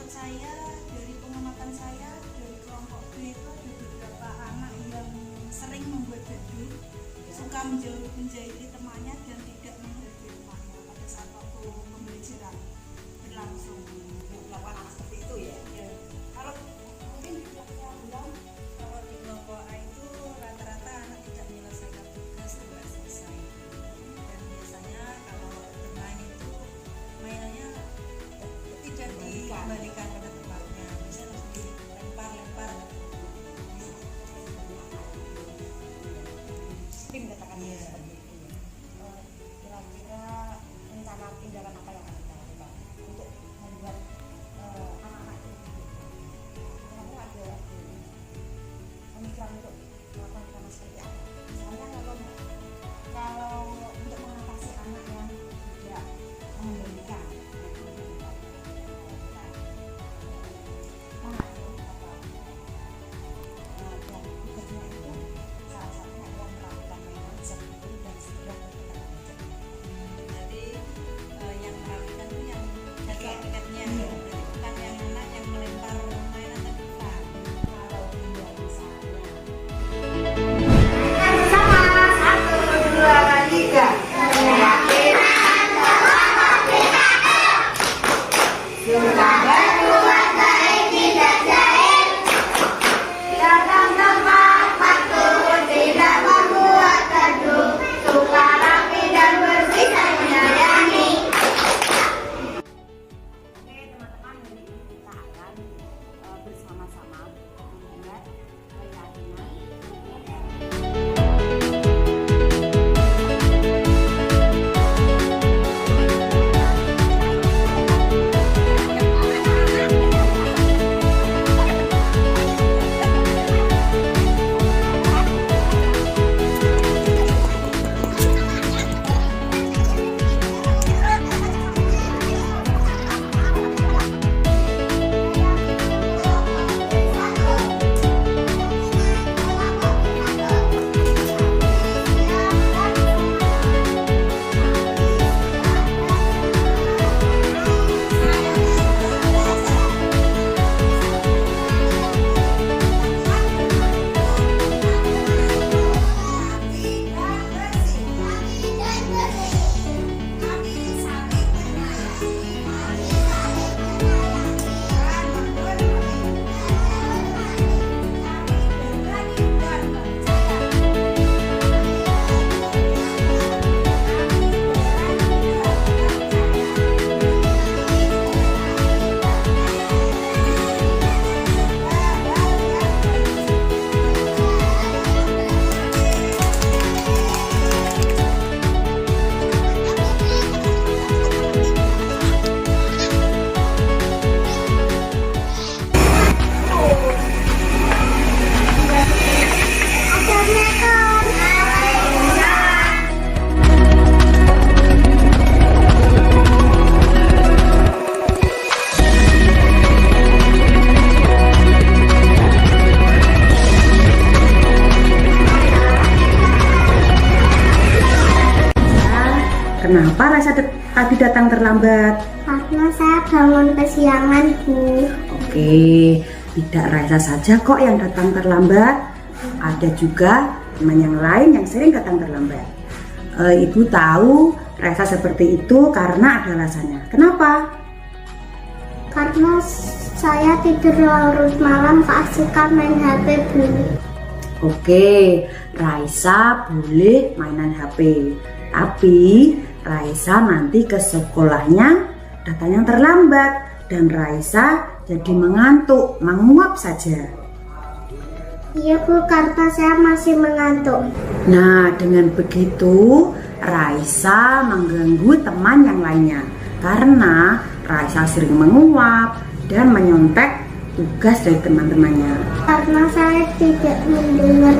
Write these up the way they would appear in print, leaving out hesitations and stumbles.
saya, dari pengamatan saya, dari kelompok B itu ada beberapa anak yang sering membuat gaduh, suka menjahiti temannya dan tidak menghargai temannya pada saat waktu pembelajaran berlangsung. Melakukan anak seperti itu ya? Ya. Kalau mungkin saya bilang Kalau di kelompok A itu rata-rata anak tidak menyelesaikan tugas sampai selesai. Dan biasanya kalau bermain itu mainannya tidak dikembalikan pada tempatnya, bisa langsung dilempar-lempar. mungkin katakannya seperti itu ya. Kira-kira rencana tindakan apa yang akan kita lakukan untuk membuat anak-anak itu kamu ada pemikiran untuk melakukan hal seperti apa? Misalnya kalau untuk mengatasi anak yang tidak memberikan dan tugasnya itu salah satunya adalah merapikan mainan seperti dan segera bergerak meja. Jadi yang merapikan itu yang dekat-dekatnya, jadi bukan yang anak yang melempar mainan tadi bukan. Kalau dia misalnya teman-teman, hari ini kita akan bersama-sama membuat keyakinan Kenapa Raisa tadi datang terlambat? Karena saya bangun kesiangan, Bu. Oke, tidak Raisa saja kok yang datang terlambat. Ada juga teman yang lain yang sering datang terlambat. Ibu tahu Raisa seperti itu karena ada alasannya. Kenapa? Karena saya tidur larut malam keasikan main HP, Bu. Oke, Raisa boleh mainan HP. Tapi Raisa nanti ke sekolahnya datang yang terlambat dan Raisa jadi mengantuk, menguap saja. Iya, Bu, karena saya masih mengantuk. Nah, dengan begitu Raisa mengganggu teman yang lainnya karena Raisa sering menguap dan menyontek tugas dari teman-temannya. Karena saya tidak mendengar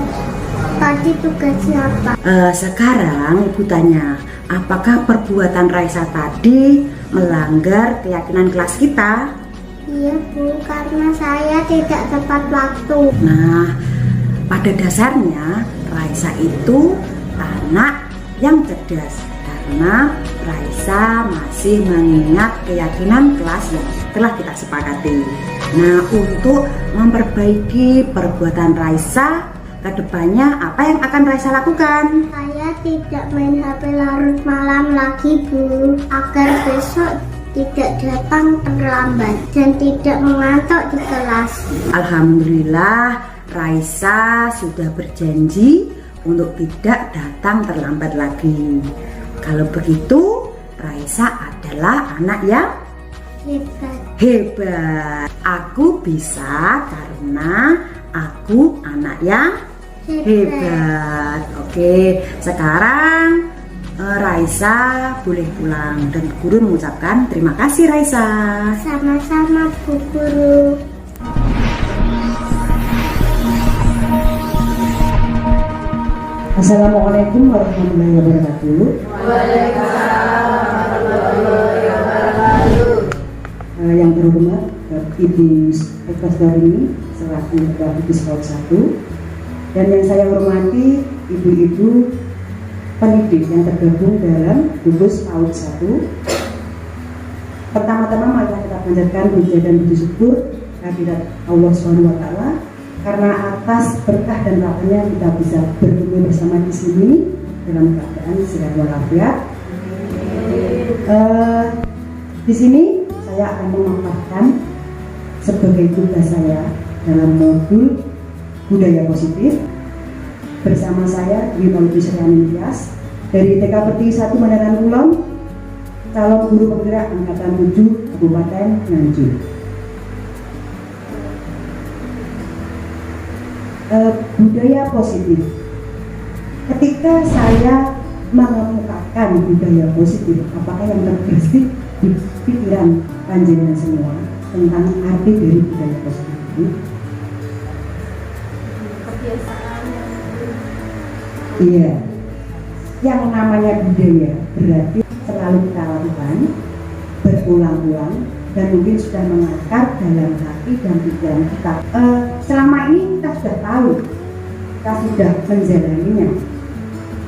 tadi tugasnya apa. Sekarang Ibu tanya, apakah perbuatan Raisa tadi melanggar keyakinan kelas kita? Iya, Bu, karena saya tidak tepat waktu. Nah, pada dasarnya Raisa itu anak yang cerdas karena Raisa masih mengingat keyakinan kelasnya. telah kita sepakati. Nah, untuk memperbaiki perbuatan Raisa kedepannya, apa yang akan Raisa lakukan? Saya tidak main HP larut malam lagi, Bu, agar besok tidak datang terlambat dan tidak mengantuk di kelas. Alhamdulillah, Raisa sudah berjanji untuk tidak datang terlambat lagi. Kalau begitu, Raisa adalah anak yang hebat. Aku bisa karena aku anak yang hebat. Oke, sekarang Raisa boleh pulang dan guru mengucapkan terima kasih Raisa. Sama-sama, Bu Guru. Assalamualaikum warahmatullahi wabarakatuh. Yang berhormat Ibu Ekosdarini selaku Ketua Gugus PAUD 1, dan yang saya hormati ibu-ibu pendidik yang tergabung dalam Gugus PAUD 1. Pertama-tama mari kita panjatkan puja dan puji syukur kehadirat Allah SWT, karena atas berkah dan rahmatnya kita bisa berkumpul bersama di sini dalam keadaan sehat walafiat. Di sini saya akan memaparkan sebagai tugas saya dalam modul budaya positif bersama saya Dwi Maulidi Suryani Tias dari TK Pertiwi 1 Mandaran Kulon, calon guru penggerak angkatan 7 Kabupaten Nganjuk. Budaya positif. Ketika saya mengemukakan budaya positif, apakah yang terbersih di pikiran panjenengan semua tentang arti dari budaya positif itu? Kebiasaan Iya, yang namanya budaya berarti selalu kita lakukan berulang-ulang dan mungkin sudah mengakar dalam hati dan pikiran kita. Selama ini kita sudah tahu, kita sudah menjalaninya.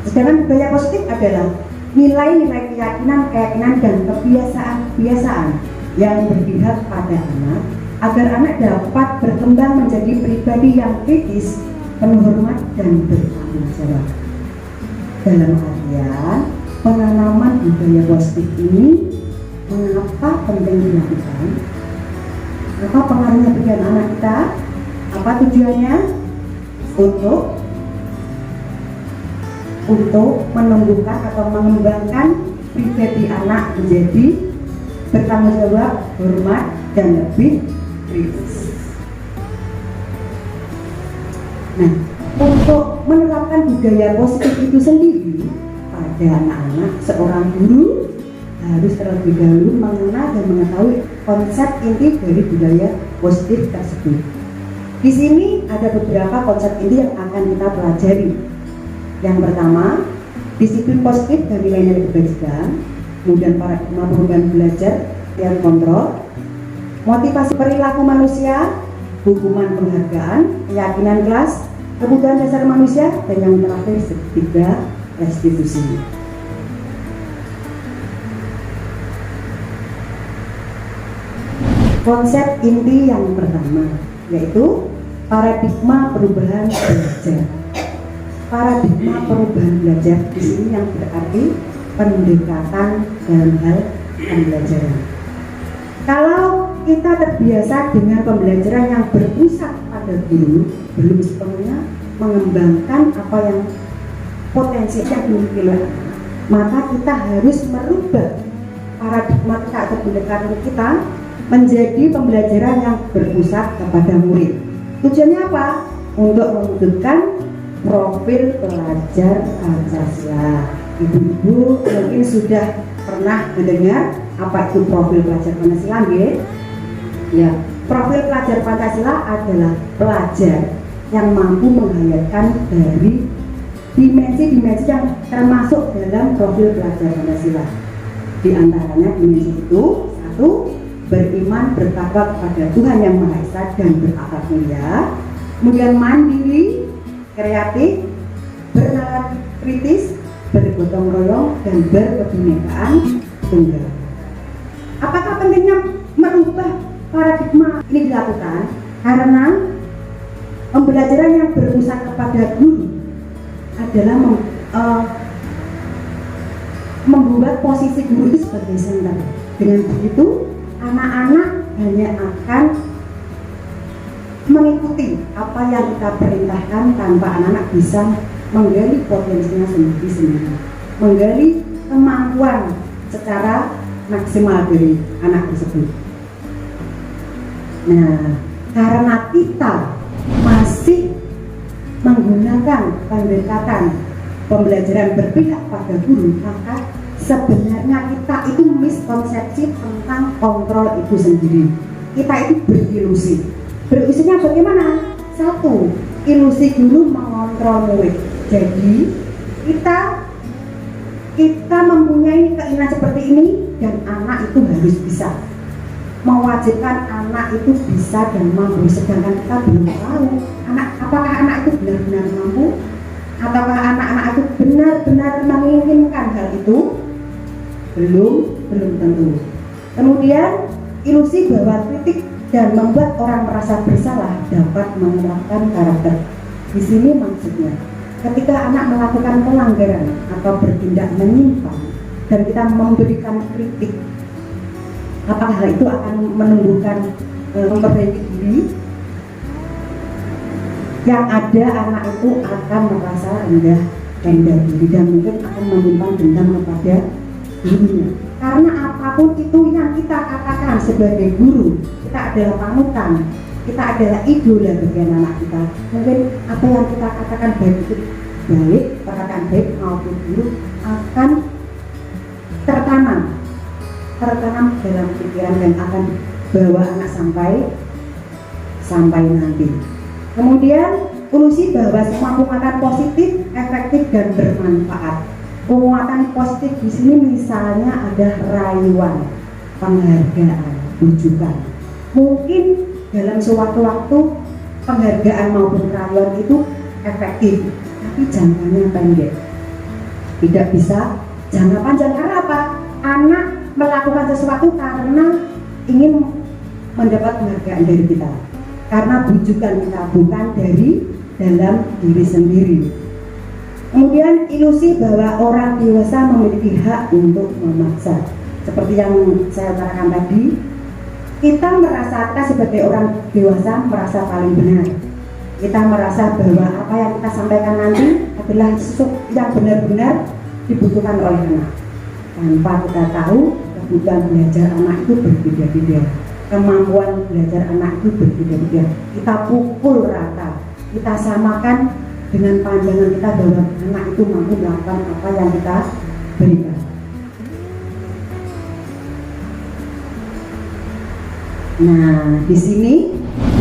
Sedangkan budaya positif adalah nilai-nilai keyakinan dan kebiasaan yang berpihak pada anak agar anak dapat berkembang menjadi pribadi yang kritis, penuh hormat dan bertanggung jawab. Dalam artian penanaman budaya positif ini mengapa penting dilakukan? Apa pengaruhnya bagi anak kita? Apa tujuannya? Untuk menumbuhkan atau mengembangkan pribadi anak menjadi bertanggung jawab, hormat, dan lebih kritis. Nah, untuk menerapkan budaya positif itu sendiri pada anak-anak, seorang guru harus terlebih dahulu mengenal dan mengetahui konsep inti dari budaya positif tersebut. Di sini ada beberapa konsep inti yang akan kita pelajari. Yang pertama, disiplin positif dan nilai-nilai kebajikan, kemudian paradigma perubahan belajar dan kontrol, motivasi perilaku manusia, hukuman penghargaan, keyakinan kelas, kebutuhan dasar manusia, dan yang terakhir ketiga, restitusi. Konsep inti yang pertama yaitu paradigma perubahan belajar. Paradigma perubahan belajar di sini yang berarti pendekatan dalam hal pembelajaran. Kalau kita terbiasa dengan pembelajaran yang berpusat pada guru, belum sepenuhnya mengembangkan apa yang potensi yang dimiliki oleh anak, maka kita harus merubah paradigma kita atau pendekatan kita menjadi pembelajaran yang berpusat kepada murid. Tujuannya apa? Untuk mewujudkan profil pelajar Pancasila. Ibu-ibu mungkin sudah pernah mendengar apa itu profil pelajar Pancasila, nggih? Ya, profil pelajar Pancasila adalah pelajar yang mampu menghayatkan dari dimensi-dimensi yang termasuk dalam profil pelajar Pancasila. Di antaranya dimensi itu: satu, beriman bertakwa kepada Tuhan Yang Maha Esa dan berakhlak mulia. Kemudian mandiri, kreatif, bernalar kritis, bergotong royong, dan berkebinekaan tunggal. Apakah pentingnya merubah paradigma ini dilakukan karena pembelajaran yang berpusat kepada guru adalah membuat posisi guru itu sebagai senter. Dengan begitu, anak-anak hanya akan mengikuti apa yang kita perintahkan tanpa anak-anak bisa menggali potensinya sendiri-sendiri, menggali kemampuan secara maksimal dari anak tersebut. Nah, karena kita masih menggunakan pendekatan pembelajaran berpihak pada guru, maka sebenarnya kita itu miskonsepsi tentang kontrol itu sendiri. Kita itu berilusi. Berilusinya bagaimana? Satu, ilusi guru mengontrol murid. Jadi kita mempunyai keinginan seperti ini dan anak itu harus bisa. Mewajibkan anak itu bisa dan mampu, sedangkan kita belum tahu apakah anak itu benar-benar mampu, ataukah anak-anak itu benar-benar menginginkan hal itu. Belum tentu. Kemudian ilusi bahwa kritik dan membuat orang merasa bersalah dapat menguatkan karakter. Di sini maksudnya, ketika anak melakukan pelanggaran atau bertindak menyimpang dan kita memberikan kritik, apakah hal itu akan menumbuhkan memperbaiki diri? Yang ada anak itu akan merasa rendah diri dan mungkin akan menyimpan dendam kepada gurunya. Karena apapun itu yang kita katakan sebagai guru, kita adalah panutan, kita adalah idola bagi anak kita. Mungkin apa yang kita katakan baik itu baik, perkataan baik maupun buruk akan tertanam dalam pikiran dan akan bawa anak sampai nanti. Kemudian ilusi bahwa semua penguatan positif, efektif dan bermanfaat. Penguatan positif di sini misalnya ada rayuan, penghargaan, bujukan. Mungkin dalam suatu waktu penghargaan maupun rayuan itu efektif, tapi jangkanya pendek. Tidak bisa jangka panjang. Karena apa? Anak melakukan sesuatu karena ingin mendapat penghargaan dari kita, karena bujukan kita, bukan dari dalam diri sendiri. Kemudian ilusi bahwa orang dewasa memiliki hak untuk memaksa. Seperti yang saya katakan tadi, kita merasa kita sebagai orang dewasa merasa paling benar. Kita merasa bahwa apa yang kita sampaikan nanti adalah sesuatu yang benar-benar dibutuhkan oleh anak. Tanpa kita tahu kebutuhan belajar anak itu berbeda-beda, kemampuan belajar anak itu berbeda-beda. Kita pukul rata, kita samakan dengan pandangan kita bahwa anak itu mampu melakukan apa yang kita berikan. Nah, di sini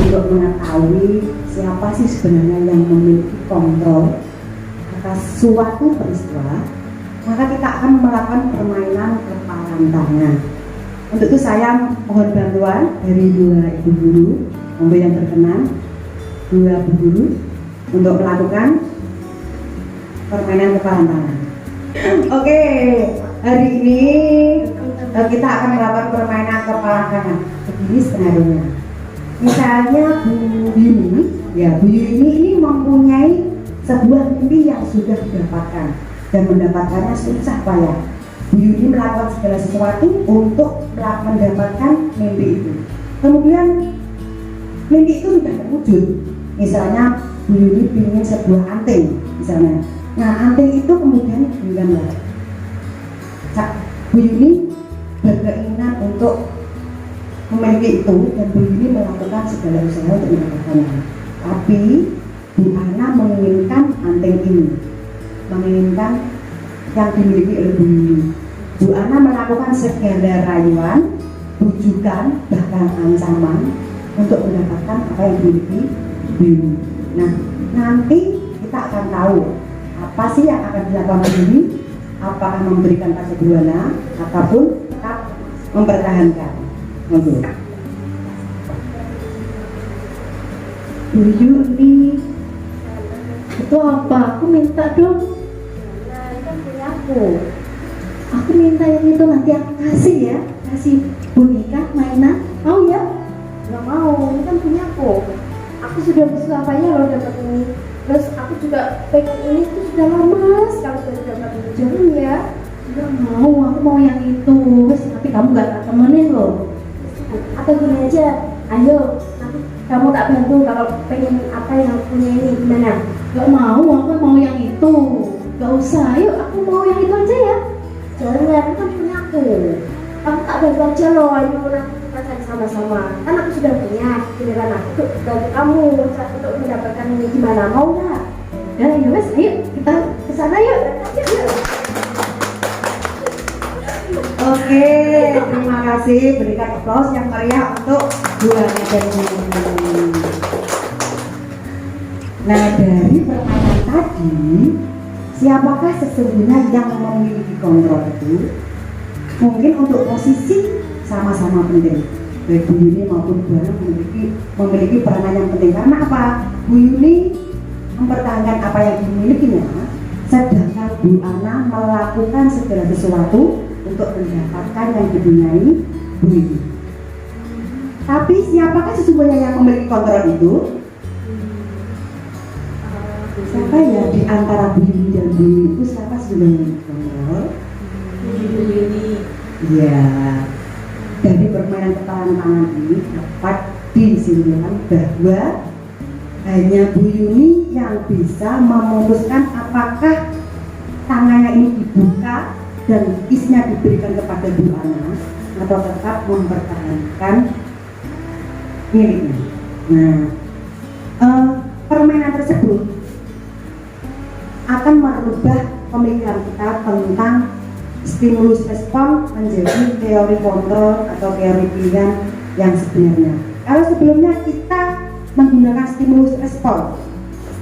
untuk mengetahui siapa sih sebenarnya yang memiliki kontrol atas suatu peristiwa, maka kita akan melakukan permainan kepalan tangan. Untuk itu saya mohon bantuan dari dua ibu guru, untuk yang berkenan, dua ibu guru untuk melakukan permainan kepalan tangan. Oke, hari ini kita akan melakukan permainan kepalan tangan. Begini skenario-nya. Misalnya Bu Yuni ini mempunyai sebuah mimpi yang sudah didapatkan dan mendapatkannya susah payah. Bu Yuni melakukan segala sesuatu untuk mendapatkan mimpi itu. Kemudian mimpi itu sudah terwujud. Misalnya Bu Yuni ingin sebuah anting, misalnya. Nah, anting itu kemudian hilang. Bu Yuni berkeinginan untuk memiliki itu dan Bu Yuni melakukan segala usaha untuk mendapatkannya. Tapi Bu Ana menginginkan anting ini, menginginkan yang dimiliki oleh Bu Yuni. Bu Ana melakukan segala rayuan, bujukan, bahkan ancaman untuk mendapatkan apa yang dimiliki Bu Yuni. Nah, nanti kita akan tahu apa sih yang akan dilakukan Bu Yuni, apakah memberikan kasih Bu Ana ataupun tetap mempertahankan. Bu Yuni, itu apa? Aku minta dong. Nah, itu punya aku minta yang itu nanti aku kasih ya. kasih boneka mainan, mau ya? Nggak mau, ini kan punya aku sudah bersusah payah loh dapat ini. Terus aku juga pengen ini tuh sudah lama sekali baru dapat ini. Jangan ya. Nggak mau, aku mau yang itu. Wes, tapi kamu nggak tak temenin loh. Atau gini aja, ayo nanti kamu tak bantu kalau pengen apa yang aku punya ini gimana? Nggak mau, aku mau yang itu. Nggak usah, ayo aku mau yang itu aja ya. Jangan, itu kan punya aku. Kamu tak bantu aja loh, ayo nanti kita cari sama-sama. Kan aku sudah punya, giliran aku tuh bantu kamu untuk mendapatkan ini gimana, mau nggak? Udah ya wes, ayo kita kesana yuk. Oke, terima kasih. Berikan aplaus yang meriah untuk Buana dan Yuni. Nah, dari pertanyaan tadi, siapakah sesungguhnya yang memiliki kontrol itu? Mungkin untuk posisi sama-sama penting. Baik Bu Yuni maupun Buana memiliki peranan yang penting. Karena apa? Bu Yuni mempertahankan apa yang dimilikinya, sedangkan Bu Ana melakukan segala sesuatu untuk mendapatkan yang dipunyai Bu Yuni. Tapi siapakah sesungguhnya yang memiliki kontrol itu? Siapa ya di antara Bu Yuni dan Bu Yuni itu siapa sesungguhnya yang memiliki kontrol? Bu Yuni. Ya, dari permainan kepala tangan ini dapat disimpulkan bahwa hanya Bu Yuni yang bisa memutuskan apakah tangannya ini dibuka dan isinya diberikan kepada Bu Ana atau tetap mempertahankan miliknya. Nah, permainan tersebut akan merubah pemikiran kita tentang stimulus respon menjadi teori kontrol atau teori pilihan yang sebenarnya. Kalau sebelumnya kita menggunakan stimulus respon,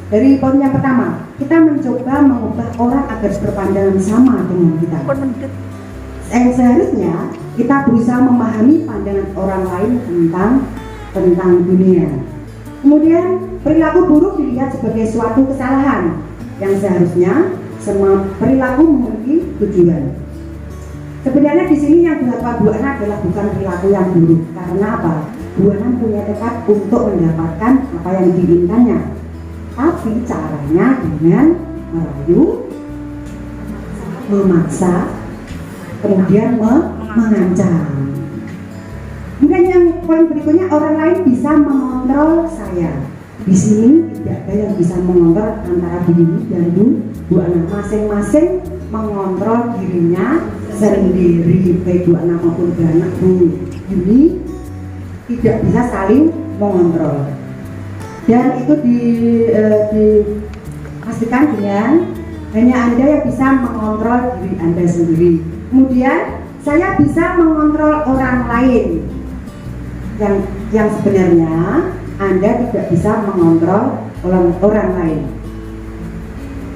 dari poin yang pertama, kita mencoba mengubah orang agar berpandangan sama dengan kita. Seharusnya kita berusaha memahami pandangan orang lain tentang dunia. Kemudian perilaku buruk dilihat sebagai suatu kesalahan yang seharusnya semua perilaku memiliki tujuan. Sebenarnya di sini yang dilakukan Bu Ana adalah bukan perilaku yang buruk. Karena apa? Bu Ana punya tekad untuk mendapatkan apa yang diinginkannya. Tapi caranya dengan merayu, memaksa, kemudian mengancam. Kemudian yang poin berikutnya, orang lain bisa mengontrol saya. Di sini tidak ada yang bisa mengontrol antara Bu Yuni dan Bu Ana. Masing-masing mengontrol dirinya sendiri. Baik Bu Ana maupun Bu Yuni tidak bisa saling mengontrol. Dan itu dipastikan dengan hanya Anda yang bisa mengontrol diri Anda sendiri. Kemudian saya bisa mengontrol orang lain yang sebenarnya Anda tidak bisa mengontrol orang lain.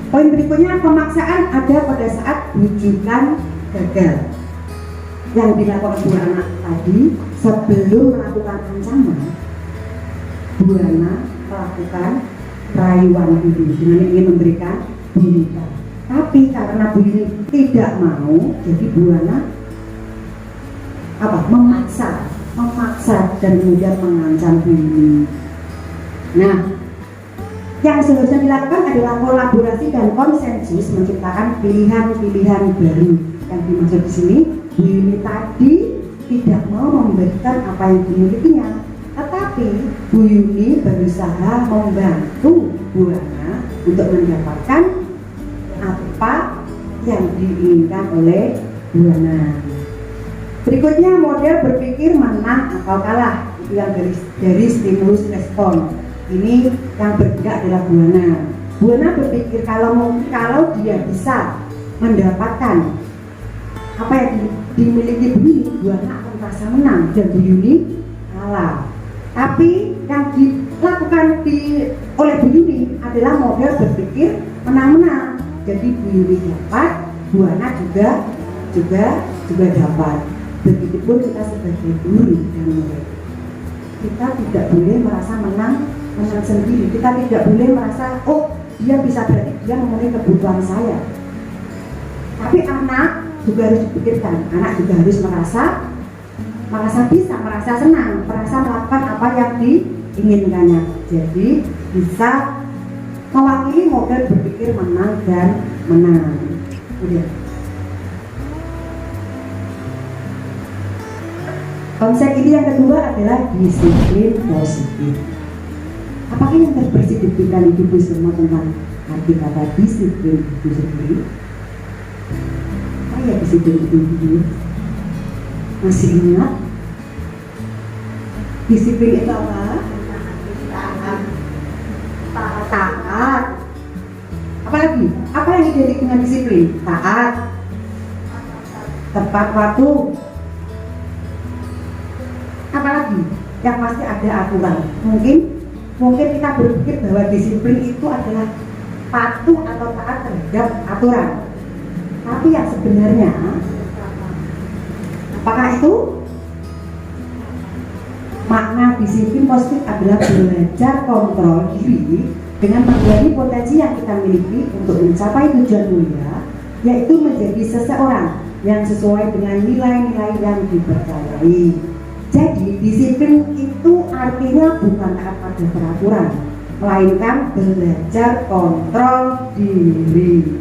Poin berikutnya, pemaksaan ada pada saat bujukan gagal. Yang dilakukan Bu Ana tadi sebelum melakukan ancaman, Bu Ana melakukan rayuan dulu dengan ingin memberikan boneka. Tapi karena Bu Yuni tidak mau, jadi Bu Ana memaksa dan kemudian mengancam Bu Yuni. Nah, yang seharusnya dilakukan adalah kolaborasi dan konsensus menciptakan pilihan-pilihan baru. Yang dimaksud di sini, Bu Yuni tadi tidak mau memberikan apa yang dimilikinya, tetapi Bu Yuni berusaha membantu Bu Ana untuk mendapatkan apa yang diinginkan oleh Bu Ana. Berikutnya, model berpikir menang atau kalah, itu yang dari stimulus respon. Ini yang bergerak adalah Bu Ana. Bu Ana berpikir kalau dia bisa mendapatkan apa yang dimiliki Bu Yuni, Bu Ana akan merasa menang dan Bu Yuni kalah. Tapi yang dilakukan oleh Bu Yuni adalah model berpikir menang-menang. Jadi Bu Yuni dapat, Bu Ana juga dapat. Begitupun kita sebagai guru dan murid, kita tidak boleh merasa menang sendiri. Kita tidak boleh merasa dia bisa, berarti dia memenuhi kebutuhan saya. Tapi anak juga harus dipikirkan, anak juga harus merasa merasa bisa, merasa senang, merasa melakukan apa yang diinginkannya. Jadi bisa mewakili model berpikir menang dan menang. Udah. Konsep ini yang kedua adalah disiplin positif. Apakah yang terbersih di pikiran ibu semua tentang arti kata disiplin itu sendiri? Apa ya disiplin itu? Masih ingat? Disiplin itu apa? Taat. Apalagi? Apa yang identik dengan disiplin? Taat, tepat waktu. Apalagi? Yang pasti ada aturan. Mungkin kita berpikir bahwa disiplin itu adalah patuh atau taat terhadap aturan. Tapi yang sebenarnya, apakah itu? Makna disiplin positif adalah belajar kontrol diri dengan menggali potensi yang kita miliki untuk mencapai tujuan mulia, yaitu menjadi seseorang yang sesuai dengan nilai-nilai yang dipercayai. Jadi disiplin itu artinya bukan taat pada peraturan, melainkan belajar kontrol diri.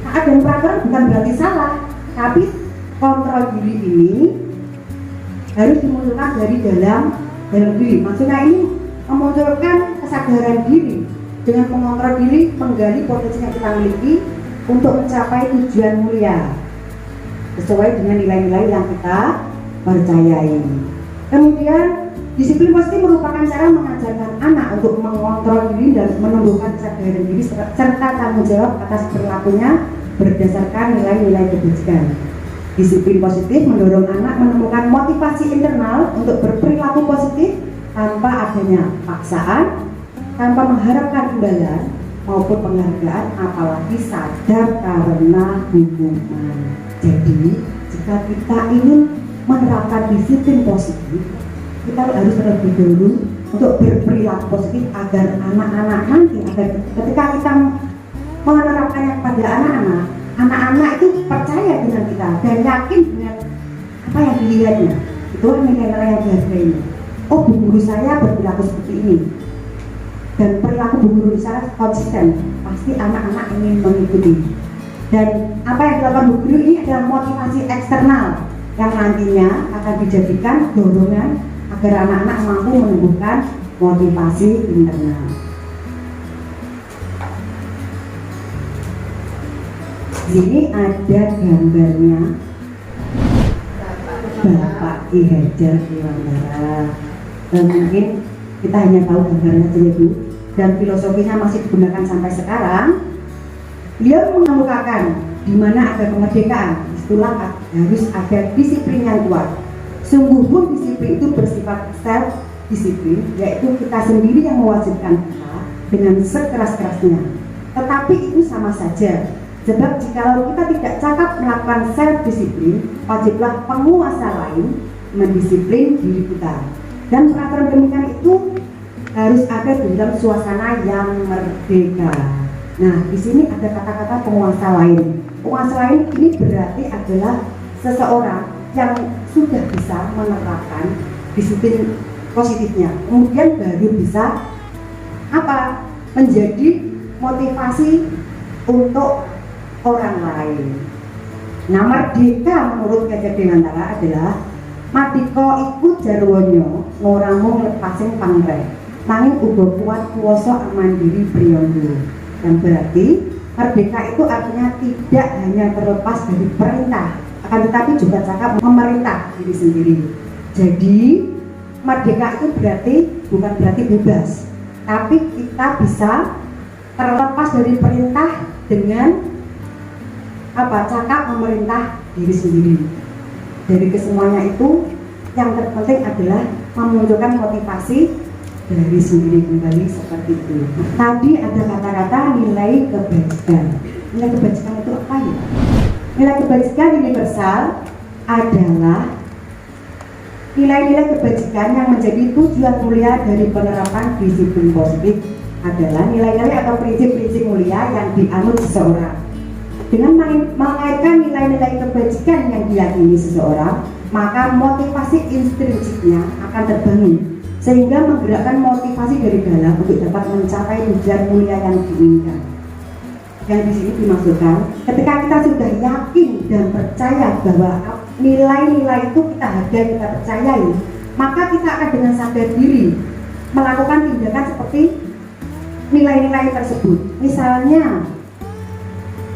Taat dan peraturan bukan berarti salah, tapi kontrol diri ini harus dimunculkan dari dalam diri. Maksudnya ini memunculkan kesadaran diri dengan mengontrol diri, menggali potensi yang kita miliki untuk mencapai tujuan mulia sesuai dengan nilai-nilai yang kita percayai. Kemudian disiplin positif merupakan cara mengajarkan anak untuk mengontrol diri dan menumbuhkan kesadaran diri serta tanggung jawab atas perilakunya berdasarkan nilai-nilai kebajikan. Disiplin positif mendorong anak menemukan motivasi internal untuk berperilaku positif tanpa adanya paksaan, tanpa mengharapkan imbalan maupun penghargaan, apalagi sadar karena hukuman. Jadi, jika kita ingin menerapkan disiplin positif, kita harus terlebih dahulu untuk berperilaku positif agar anak-anak nanti, agar ketika kita menerapkannya kepada anak-anak itu percaya dengan kita dan yakin dengan apa yang dilihatnya. Itu nilai-nilai yang dihargai. Oh, bu guru saya berperilaku seperti ini dan perilaku bu guru saya konsisten, pasti anak-anak ingin mengikuti. Dan apa yang dilakukan bu guru ini adalah motivasi eksternal yang nantinya akan dijadikan dorongan agar anak-anak mampu menumbuhkan motivasi internal. Ini ada gambarnya Bapak Ki Hajar Dewantara. Mungkin kita hanya tahu gambarnya saja Bu, dan filosofinya masih digunakan sampai sekarang. Beliau mengemukakan di mana ada kemerdekaan, itulah harus ada disiplin yang kuat. Sungguh pun disiplin itu bersifat self disiplin, yaitu kita sendiri yang mewajibkan kita dengan sekeras-kerasnya. Tetapi itu sama saja. Sebab jikalau kita tidak cakap melakukan self-disiplin, wajiblah penguasa lain mendisiplin diri kita. Dan peraturan demikian itu harus ada di dalam suasana yang merdeka. Nah, di sini ada kata-kata penguasa lain. Penguasa lain ini berarti adalah seseorang yang sudah bisa menerapkan disiplin positifnya. Kemudian baru bisa menjadi motivasi untuk orang lain. Nah, merdeka menurut Ki Hajar Dewantara adalah mardika iku jarwanya ora mung lepasing pamrih, nanging uga kuat kuwasa mandiri priyondo. Dan berarti merdeka itu artinya tidak hanya terlepas dari perintah, akan tetapi juga cakap memerintah diri sendiri. Jadi merdeka itu bukan berarti bebas, tapi kita bisa terlepas dari perintah dengan cakap memerintah diri sendiri. Dari kesemuanya itu yang terpenting adalah memunculkan motivasi dari sendiri kembali seperti itu. Tadi ada kata-kata nilai kebajikan. Nilai kebajikan itu apa ya? Nilai kebajikan universal adalah nilai-nilai kebajikan yang menjadi tujuan mulia dari penerapan disiplin positif adalah nilai-nilai atau prinsip-prinsip mulia yang dianut seseorang. Dengan mengaitkan nilai-nilai kebajikan yang diyakini seseorang, maka motivasi intrinsiknya akan terbangun sehingga menggerakkan motivasi dari dalam untuk dapat mencapai tujuan mulia yang diinginkan. Yang di sini dimaksudkan ketika kita sudah yakin dan percaya bahwa nilai-nilai itu kita hargai, kita percayai, maka kita akan dengan sadar diri melakukan tindakan seperti nilai-nilai tersebut. Misalnya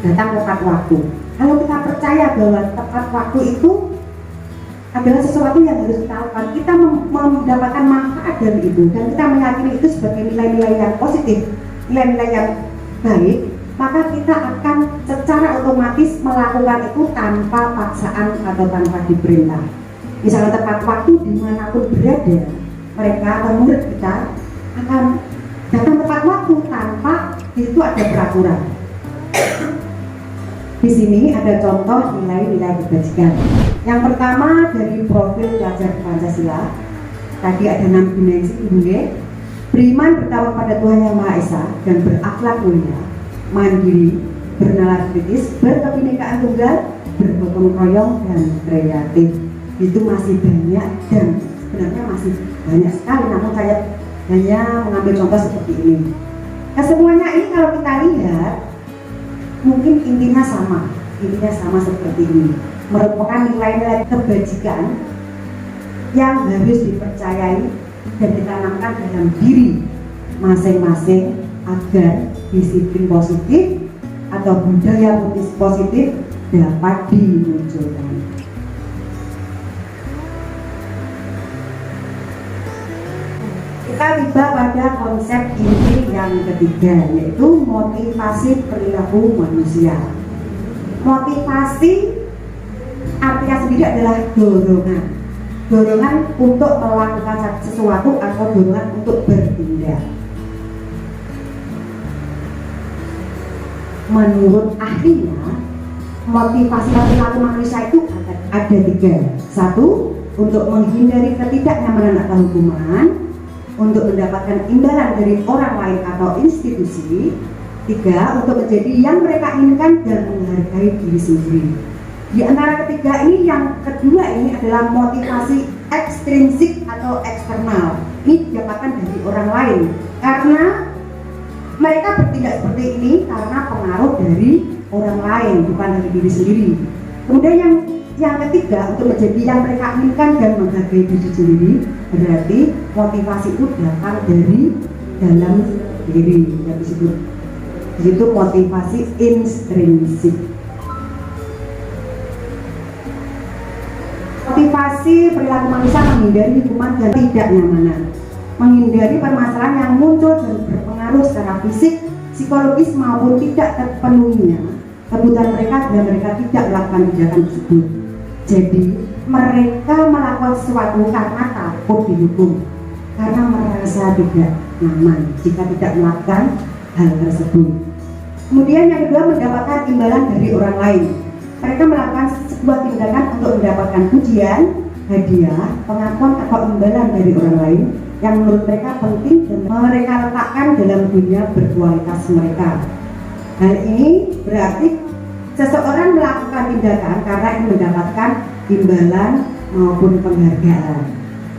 datang tepat waktu. Kalau kita percaya bahwa tepat waktu itu adalah sesuatu yang harus kita lakukan, kita mendapatkan manfaat dari itu, dan kita meyakini itu sebagai nilai-nilai yang positif, nilai-nilai yang baik, maka kita akan secara otomatis melakukan itu tanpa paksaan atau tanpa diperintah. Misalnya tepat waktu dimanapun berada, mereka atau murid kita akan datang tepat waktu tanpa itu ada peraturan. Di sini ada contoh nilai-nilai kebajikan. Yang pertama dari profil pelajar Pancasila, tadi ada 6 dimensi ilmu, beriman pertama pada Tuhan Yang Maha Esa dan berakhlak mulia, mandiri, bernalar kritis, berkebinekaan tunggal, bergotong royong dan kreatif. Itu masih banyak dan sebenarnya masih banyak sekali, namun saya hanya mengambil contoh seperti ini. Kesemuanya ini kalau kita lihat mungkin intinya sama seperti ini, merupakan nilai-nilai kebajikan yang harus dipercayai dan ditanamkan dalam diri masing-masing agar disiplin positif atau budaya positif dapat dimunculkan. Kita tiba pada konsep inti yang ketiga, yaitu motivasi perilaku manusia. Motivasi artinya sendiri adalah dorongan untuk melakukan sesuatu atau dorongan untuk bertindak. Menurut ahlinya, motivasi perilaku manusia itu ada 3. 1, untuk menghindari ketidaknyamanan atau hukuman, untuk mendapatkan imbalan dari orang lain atau institusi. 3, untuk menjadi yang mereka inginkan dan menghargai diri sendiri. Di antara ketiga ini, yang kedua ini adalah motivasi ekstrinsik atau eksternal. Ini didapatkan dari orang lain karena mereka bertindak seperti ini karena pengaruh dari orang lain, bukan dari diri sendiri. Kemudian yang ketiga, untuk menjadi yang mereka inginkan dan menghargai diri sendiri, berarti motivasi itu datang dari dalam diri, yang disebut itu motivasi intrinsik. Motivasi perilaku manusia menghindari hukuman dan tidak nyamanan, menghindari permasalahan yang muncul dan berpengaruh secara fisik, psikologis maupun tidak terpenuhinya kebutuhan mereka dan mereka tidak melakukan tindakan tersebut. Jadi mereka melakukan sesuatu karena takut dihukum, karena merasa tidak nyaman jika tidak melakukan hal tersebut. Kemudian yang kedua, mendapatkan imbalan dari orang lain. Mereka melakukan sebuah tindakan untuk mendapatkan pujian, hadiah, pengakuan atau imbalan dari orang lain yang menurut mereka penting dan mereka letakkan dalam dunia berkualitas mereka. Hal ini berarti seseorang melakukan tindakan karena ingin mendapatkan imbalan maupun penghargaan.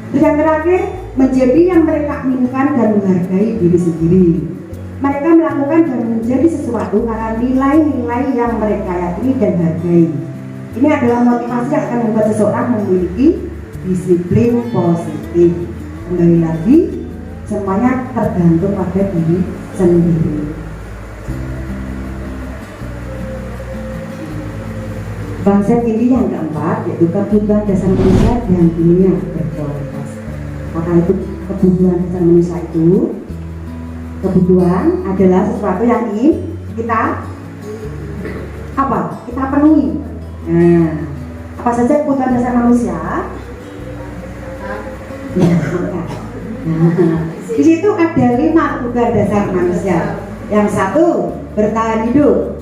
Yang terakhir, menjadi yang mereka inginkan dan menghargai diri sendiri. Mereka melakukan dan menjadi sesuatu karena nilai-nilai yang mereka yakini dan hargai. Ini adalah motivasi yang akan membuat seseorang memiliki disiplin positif. Kembali lagi, semuanya tergantung pada diri sendiri. Konsep ini yang keempat, yaitu kebutuhan dasar manusia dan dunia berkualitas. Maka itu kebutuhan dasar manusia itu, kebutuhan adalah sesuatu yang ingin kita kita penuhi. Nah, apa saja kebutuhan dasar manusia? Di situ ada 5 kebutuhan dasar manusia. Yang 1, bertahan hidup,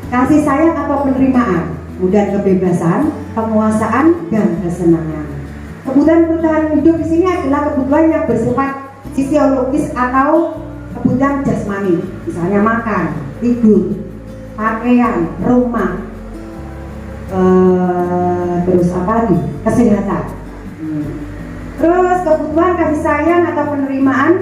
kasih sayang atau penerimaan, kemudian kebebasan, penguasaan, dan kesenangan. Kebutuhan hidup di sini adalah kebutuhan yang bersifat fisiologis atau kebutuhan jasmani, misalnya makan, tidur, pakaian, rumah. terus apa lagi? Kesehatan. Terus kebutuhan kasih sayang atau penerimaan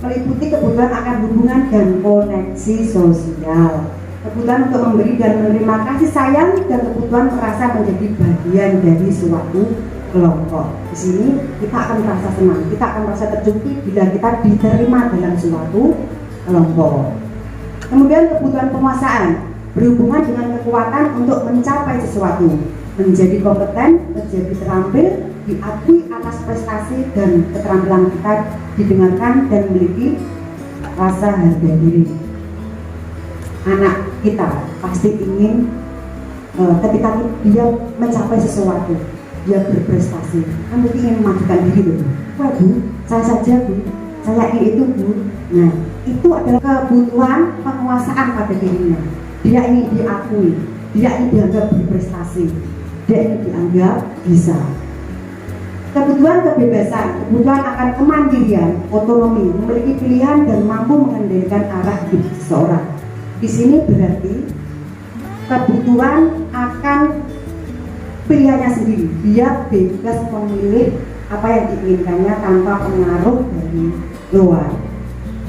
meliputi kebutuhan akan hubungan dan koneksi sosial. Kebutuhan untuk memberi dan menerima kasih sayang dan kebutuhan merasa menjadi bagian dari suatu kelompok. Di sini kita akan merasa senang, kita akan merasa tercukupi bila kita diterima dalam suatu kelompok. Kemudian kebutuhan penguasaan berhubungan dengan kekuatan untuk mencapai sesuatu, menjadi kompeten, menjadi terampil, diakui atas prestasi dan keterampilan kita didengarkan dan memiliki rasa harga diri. Anak kita pasti ingin ketika dia mencapai sesuatu, dia berprestasi, kan ingin memajukan diri loh. Wah Bu, saya saja Bu, saya ingin itu Bu. Nah, itu adalah kebutuhan penguasaan pada dirinya. Dia ingin diakui, dia ingin dianggap berprestasi, dia ingin dianggap bisa. Kebutuhan kebebasan, kebutuhan akan kemandirian, otonomi, memiliki pilihan dan mampu mengendalikan arah hidup seseorang. Di sini berarti kebutuhan akan pilihannya sendiri. Dia bebas memilih apa yang diinginkannya tanpa pengaruh dari luar.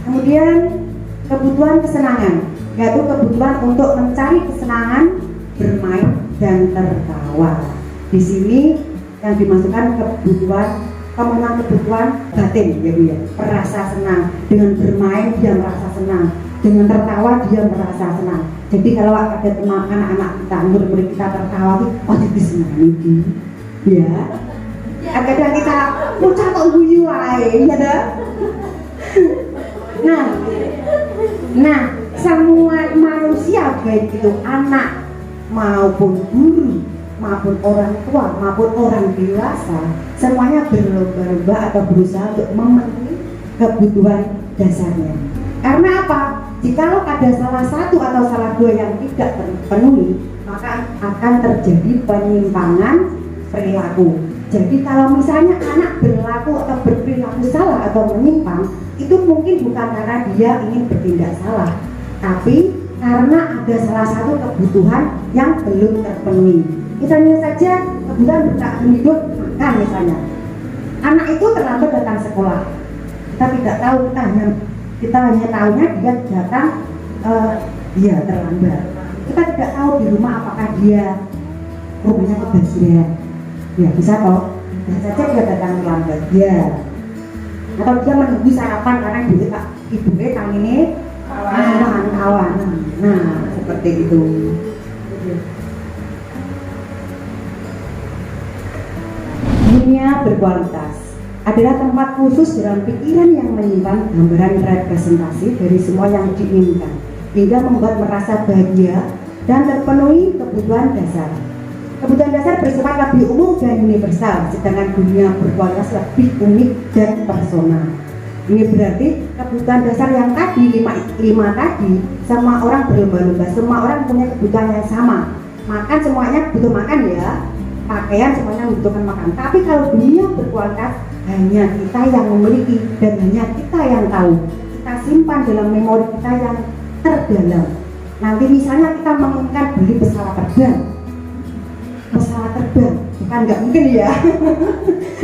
Kemudian kebutuhan kesenangan, yaitu kebutuhan untuk mencari kesenangan, bermain dan tertawa. Di sini yang dimasukkan kebutuhan batin, ya Bu ya. Merasa senang dengan bermain, dia merasa senang. Dengan tertawa dia merasa senang. Jadi kalau ada teman anak-anak kita, murid-murid kita tertawa, oh jadi senang ini, ya. Kadang kita bocah kok guyu ae, ya dah. Nah, semua manusia baik itu anak maupun guru, maupun orang tua, maupun orang dewasa, semuanya berlomba-lomba atau berusaha untuk memenuhi kebutuhan dasarnya. Karena apa? Jikalau ada salah satu atau salah dua yang tidak terpenuhi, maka akan terjadi penyimpangan perilaku. Jadi kalau misalnya anak berlaku atau berperilaku salah atau menyimpang, itu mungkin bukan karena dia ingin bertindak salah, tapi karena ada salah satu kebutuhan yang belum terpenuhi. Misalnya saja kebutuhan bertahan hidup, makan misalnya. Anak itu terlambat datang sekolah, kita tidak tahu, kita hanya tahunya dia datang dia terlambat. Kita tidak tahu di rumah apakah dia rumahnya kebanjiran. Ya bisa toh, bisa saja dia datang terlambat. Ya. Atau dia menunggu sarapan karena ibunya kang ini kawan. Nah seperti itu. Dunia berkualitas adalah tempat khusus dalam pikiran yang menyimpan gambaran representasi dari semua yang diinginkan, hingga membuat merasa bahagia dan terpenuhi kebutuhan dasar. Kebutuhan dasar bersifat lebih umum dan universal, sedangkan dunia berkualitas lebih unik dan personal. Ini berarti kebutuhan dasar yang tadi, lima tadi, semua orang berlomba-lomba, semua orang punya kebutuhan yang sama. Makan semuanya butuh makan ya, pakaian semuanya membutuhkan makan. Tapi kalau dunia berkualitas, hanya kita yang memiliki dan hanya kita yang tahu. Kita simpan dalam memori kita yang terdalam. Nanti misalnya kita menginginkan beli pesawat terbang, bukan nggak mungkin ya.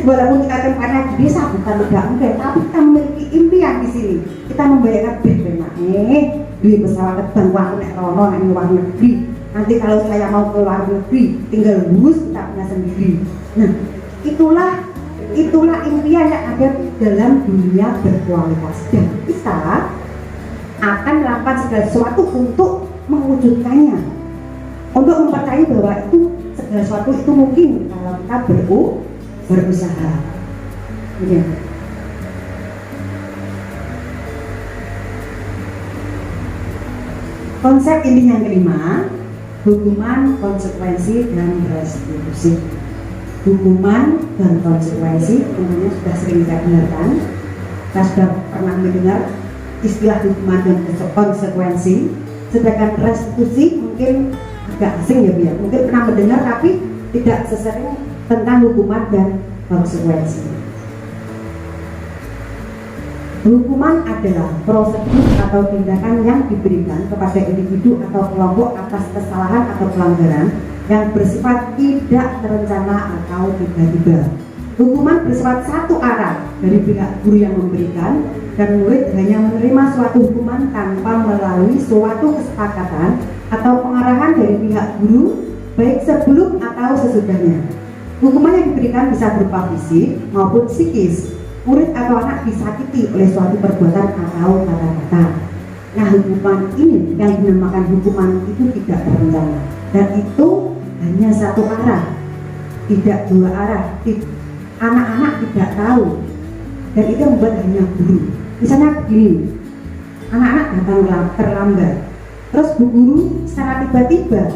Walaupun kita tempatnya di desa, bukan nggak mungkin, tapi kita memiliki impian di sini. Kita membayangkan beli pesawat terbang, wah nek rono nek luar negeri. Nanti kalau saya mau ke luar negeri, tinggal bus kita punya sendiri. Nah, itulah impian yang ada dalam dunia berkualitas, dan kita akan melakukan segala sesuatu untuk mewujudkannya, untuk mempercayai bahwa itu segala sesuatu itu mungkin kalau kita berusaha. Ya. Konsep inti yang kelima, hukuman, konsekuensi, dan restitusi. Hukuman dan konsekuensi tentunya sudah sering kita dengarkan. Kita sudah pernah mendengar istilah hukuman dan konsekuensi. Sedangkan restitusi mungkin agak asing ya Bu ya. Mungkin pernah mendengar tapi tidak sesering tentang hukuman dan konsekuensi. Hukuman adalah prosedur atau tindakan yang diberikan kepada individu atau kelompok atas kesalahan atau pelanggaran yang bersifat tidak terencana atau tiba-tiba. Hukuman bersifat satu arah dari pihak guru yang memberikan, dan murid hanya menerima suatu hukuman tanpa melalui suatu kesepakatan atau pengarahan dari pihak guru, baik sebelum atau sesudahnya. Hukuman yang diberikan bisa berupa fisik maupun psikis. Murid atau anak disakiti oleh suatu perbuatan atau kata-kata. Nah, hukuman ini yang dinamakan hukuman itu tidak terencana, dan itu hanya satu arah, tidak dua arah. Anak-anak tidak tahu, dan itu membuat hanya guru. Misalnya begini, anak-anak datang terlambat, terus bu guru secara tiba-tiba,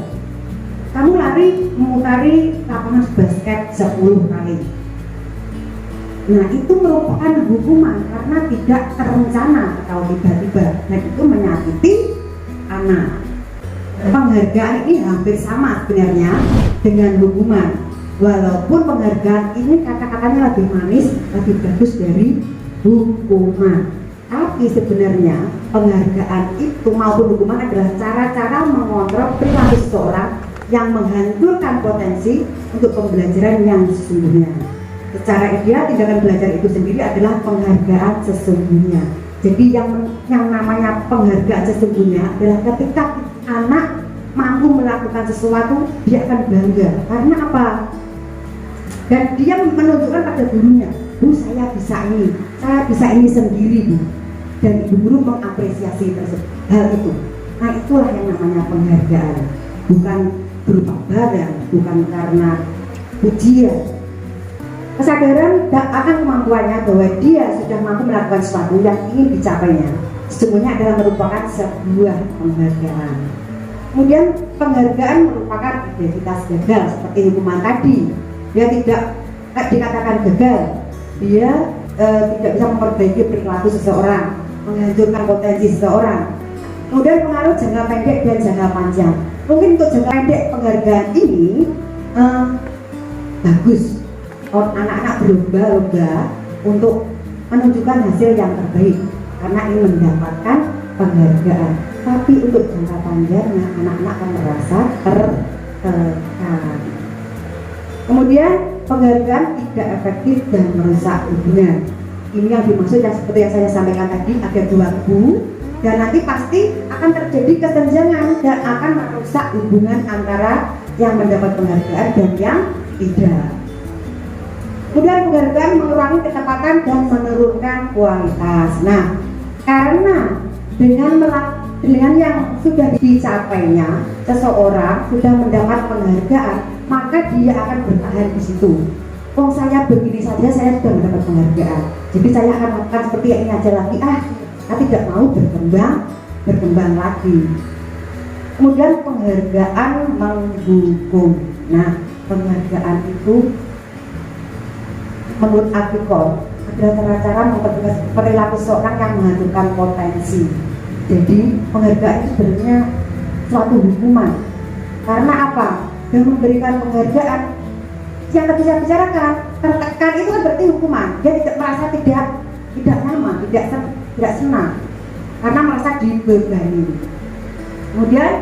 kamu lari memutari lapangan basket 10 kali. Nah, itu merupakan hukuman karena tidak terencana atau tiba-tiba, dan itu menyakiti anak. Penghargaan ini hampir sama sebenarnya dengan hukuman, walaupun penghargaan ini kata-katanya lebih manis, lebih bagus dari hukuman. Tapi sebenarnya penghargaan itu maupun hukuman adalah cara-cara mengontrol perilaku seseorang yang menghancurkan potensi untuk pembelajaran yang sesungguhnya. Secara ideal, tindakan belajar itu sendiri adalah penghargaan sesungguhnya. Jadi yang namanya penghargaan sesungguhnya adalah ketika anak mampu melakukan sesuatu, dia akan bangga. Karena apa? Dan dia menunjukkan pada gurunya, Bu, saya bisa ini sendiri, Bu. Dan ibu guru mengapresiasi hal itu. Nah, itulah yang namanya penghargaan. Bukan berupa barang, bukan karena pujian. Kesadaran akan kemampuannya bahwa dia sudah mampu melakukan sesuatu yang ingin dicapainya, sesungguhnya adalah merupakan sebuah penghargaan. Kemudian penghargaan merupakan identitas gagal, seperti hukuman tadi. Dia tidak dikatakan gagal, dia tidak bisa memperbaiki perilaku seseorang, menghancurkan potensi seseorang. Kemudian pengaruh jangka pendek dan jangka panjang. Mungkin untuk jangka pendek penghargaan ini bagus. Anak-anak berlomba-lomba untuk menunjukkan hasil yang terbaik karena ingin mendapatkan penghargaan. Tapi untuk jangka panjangnya anak-anak akan merasa tertekan. Kemudian penghargaan tidak efektif dan merusak hubungan. Ini yang dimaksud yang seperti yang saya sampaikan tadi, ada dua kubu, dan nanti pasti akan terjadi kesenjangan dan akan merusak hubungan antara yang mendapat penghargaan dan yang tidak. Kemudian penghargaan mengurangi ketepatan dan menurunkan kualitas. Nah, karena dengan yang sudah dicapainya, seseorang sudah mendapat penghargaan, maka dia akan bertahan di situ. Oh, saya begini saja, saya sudah mendapat penghargaan, jadi saya akan lakukan seperti ini aja lagi. Saya tidak mau berkembang lagi. Kemudian penghargaan menghukum. Nah, penghargaan itu menurut Apikor adalah cara-cara mempertegas perilaku seorang yang menghancurkan potensi. Jadi penghargaan itu sebenarnya suatu hukuman. Karena apa? Dengan memberikan penghargaan, yang tadi saya bicarakan, tertekan itu kan berarti hukuman. Dia tidak merasa tidak nyaman, tidak senang, karena merasa dibebani. Kemudian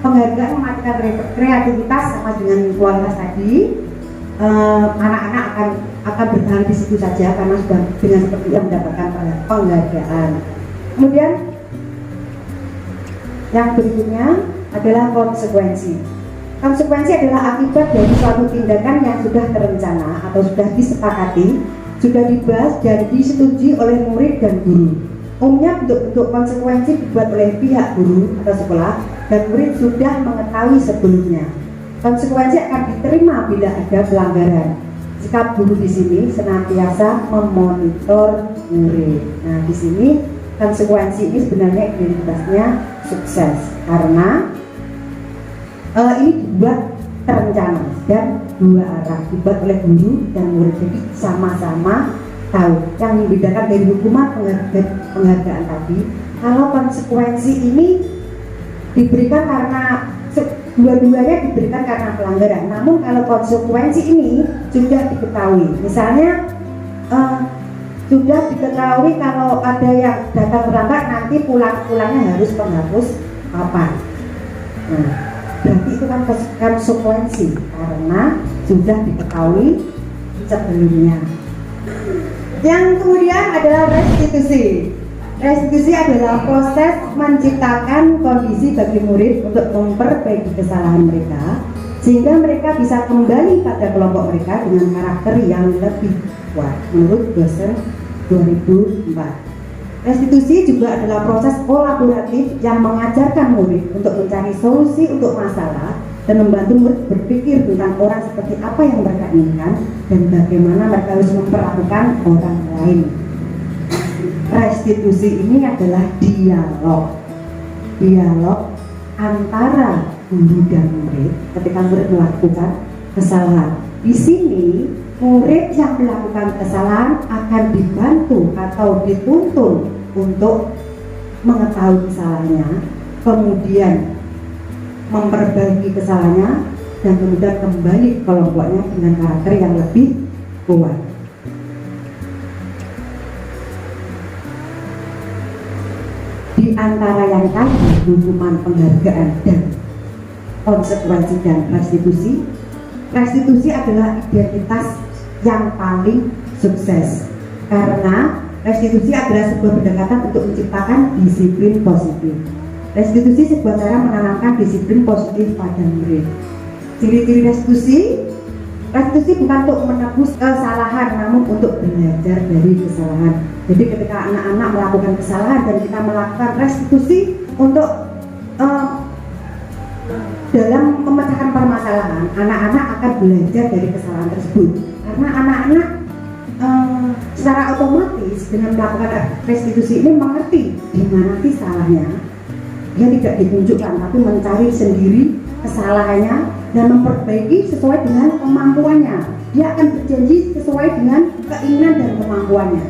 penghargaan mematikan kreativitas sama dengan kualitas tadi. Anak-anak akan bertahan di situ saja karena sudah dengan seperti yang mendapatkan penghargaan. Kemudian yang berikutnya adalah konsekuensi. Konsekuensi adalah akibat dari suatu tindakan yang sudah terencana atau sudah disepakati, sudah dibahas dan disetujui oleh murid dan guru. Umumnya bentuk-bentuk konsekuensi dibuat oleh pihak guru atau sekolah dan murid sudah mengetahui sebelumnya. Konsekuensi akan diterima bila ada pelanggaran. Sikap guru di sini senantiasa memonitor murid. Nah, di sini konsekuensi ini sebenarnya identitasnya sukses karena ini dibuat terencana dan dua arah, dibuat oleh guru dan murid, jadi sama-sama tahu. Yang membedakan dari hukuman penghargaan tadi, kalau konsekuensi ini diberikan karena dua-duanya diberikan karena pelanggaran. Namun kalau konsekuensi ini sudah diketahui, misalnya sudah diketahui kalau ada yang datang terlambat nanti pulangnya harus menghapus papan. Nah, berarti itu kan konsekuensi karena sudah diketahui sebelumnya. Yang kemudian adalah restitusi. Restitusi adalah proses menciptakan kondisi bagi murid untuk memperbaiki kesalahan mereka sehingga mereka bisa kembali pada kelompok mereka dengan karakter yang lebih kuat menurut dosen 2004. Restitusi juga adalah proses kolaboratif yang mengajarkan murid untuk mencari solusi untuk masalah dan membantu murid berpikir tentang orang seperti apa yang mereka inginkan dan bagaimana mereka harus memperlakukan orang lain. Restitusi ini adalah dialog antara guru dan murid ketika murid melakukan kesalahan. Di sini murid yang melakukan kesalahan akan dibantu atau dituntun untuk mengetahui kesalahannya, kemudian memperbaiki kesalahannya, dan kemudian kembali ke kelompoknya dengan karakter yang lebih kuat. Di antara yang tadi, hukuman, penghargaan, dan konsekuensi dan restitusi, restitusi adalah identitas yang paling sukses karena restitusi adalah sebuah pendekatan untuk menciptakan disiplin positif. Restitusi sebuah cara menanamkan disiplin positif pada murid. Ciri-ciri restitusi bukan untuk menebus kesalahan, namun untuk belajar dari kesalahan. Jadi ketika anak-anak melakukan kesalahan dan kita melakukan restitusi untuk dalam memecahkan permasalahan, anak-anak akan belajar dari kesalahan tersebut. Karena anak-anak secara otomatis dengan melakukan restitusi ini mengerti di mana sih salahnya. Dia tidak ditunjukkan, tapi mencari sendiri kesalahannya dan memperbaiki sesuai dengan kemampuannya. Dia akan berjanji sesuai dengan keinginan dan kemampuannya.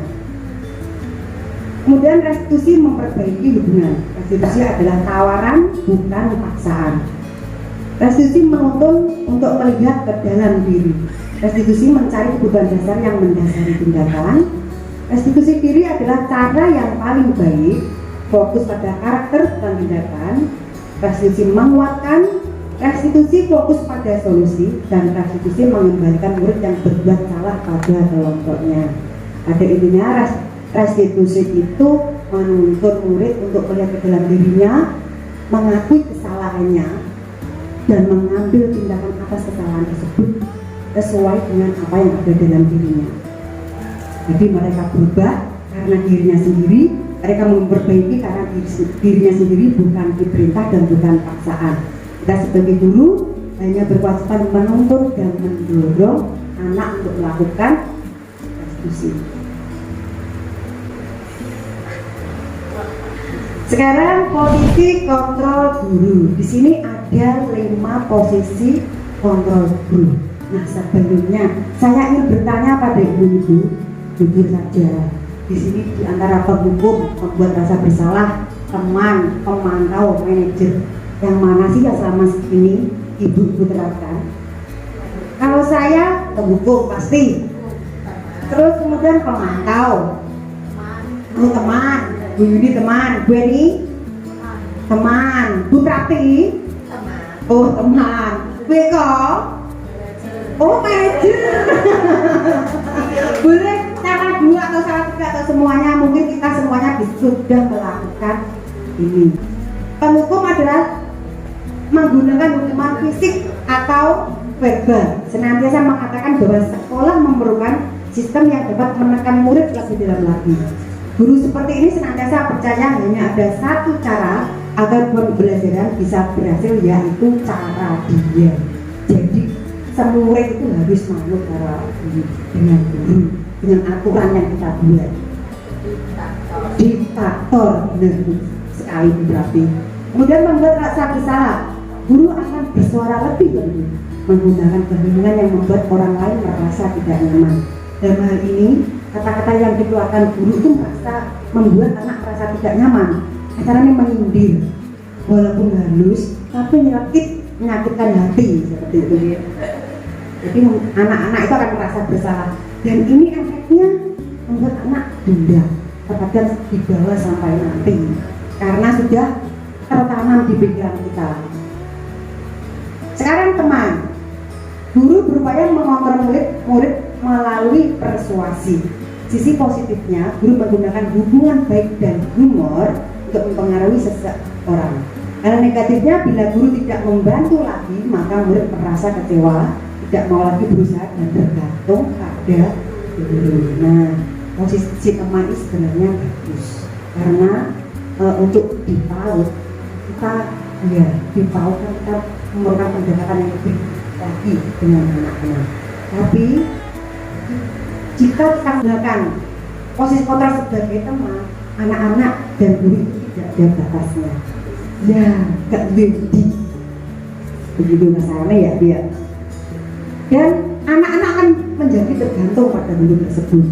Kemudian restitusi memperbaiki hubungan. Restitusi adalah tawaran, bukan paksaan. Restitusi menuntun untuk melihat ke dalam diri. Restitusi mencari kebutuhan dasar yang mendasari tindakan. Restitusi diri adalah cara yang paling baik, fokus pada karakter bukan tindakan. Restitusi menguatkan. Restitusi fokus pada solusi, dan restitusi mengembalikan murid yang berbuat salah pada kelompoknya. Pada intinya restitusi itu menuntut murid untuk melihat ke dalam dirinya, mengakui kesalahannya, dan mengambil tindakan atas kesalahan tersebut sesuai dengan apa yang ada dalam dirinya. Jadi mereka berubah karena dirinya sendiri, mereka memperbaiki karena dirinya sendiri, bukan diperintah dan bukan paksaan. Kita sebagai guru hanya berkewajiban menuntun dan mendorong anak untuk melakukan restitusi. Sekarang posisi kontrol guru. Di sini ada 5 posisi kontrol guru. Nah, sebelumnya saya ingin bertanya pada ibu-ibu, jujur saja. Di sini di antara penghukum, pembuat rasa bersalah, teman, pemantau, manajer, yang mana sih yang selama ini ibu-ibu terapkan? Kalau saya penghukum pasti. Terus kemudian pemantau, teman. Bu Yudi teman, Bu Eni teman, Bu Prati oh teman, Bu Eko oh manajer. Boleh cara 2 atau cara 3 atau semuanya, mungkin kita semuanya sudah melakukan ini. Penghukum adalah menggunakan hukuman fisik atau verbal, senantiasa mengatakan bahwa sekolah memerlukan sistem yang dapat menekan murid lebih dalam lagi. Guru seperti ini senantiasa percaya hanya ada satu cara agar pembelajaran bisa berhasil, yaitu cara dia. Jadi semua murid itu harus manut dengan guru, dengan aturan yang kita buat. Diktator, benar sekali berarti. Kemudian membuat rasa bersalah. Guru akan bersuara lebih menggunakan kebingungan yang membuat orang lain merasa tidak nyaman. Dalam hal ini, kata-kata yang dikeluarkan guru itu membuat anak merasa tidak nyaman. Caranya menyindir, walaupun halus, tapi menyakitkan hati seperti itu. Jadi anak-anak itu akan merasa bersalah, dan ini efeknya membuat anak dendam, terkadang dibawa sampai nanti, karena sudah tertanam di pikiran kita. Guru berupaya mengontrol murid melalui persuasi. Sisi positifnya, guru menggunakan hubungan baik dan humor untuk mempengaruhi seseorang. Karena negatifnya, bila guru tidak membantu lagi, maka murid merasa kecewa, tidak mau lagi berusaha dan tergantung pada guru. Nah, posisi teman ini sebenarnya bagus karena untuk di PAUD kita di PAUD kita memerlukan pendekatan yang lebih lagi dengan anak-anak. Tapi jika kita gunakan posisi kontrol sebagai teman, anak-anak dan guru itu tidak ada batasnya. Ya, gak lebih begitu masalahnya ya dia. Dan anak-anak akan menjadi tergantung pada guru tersebut.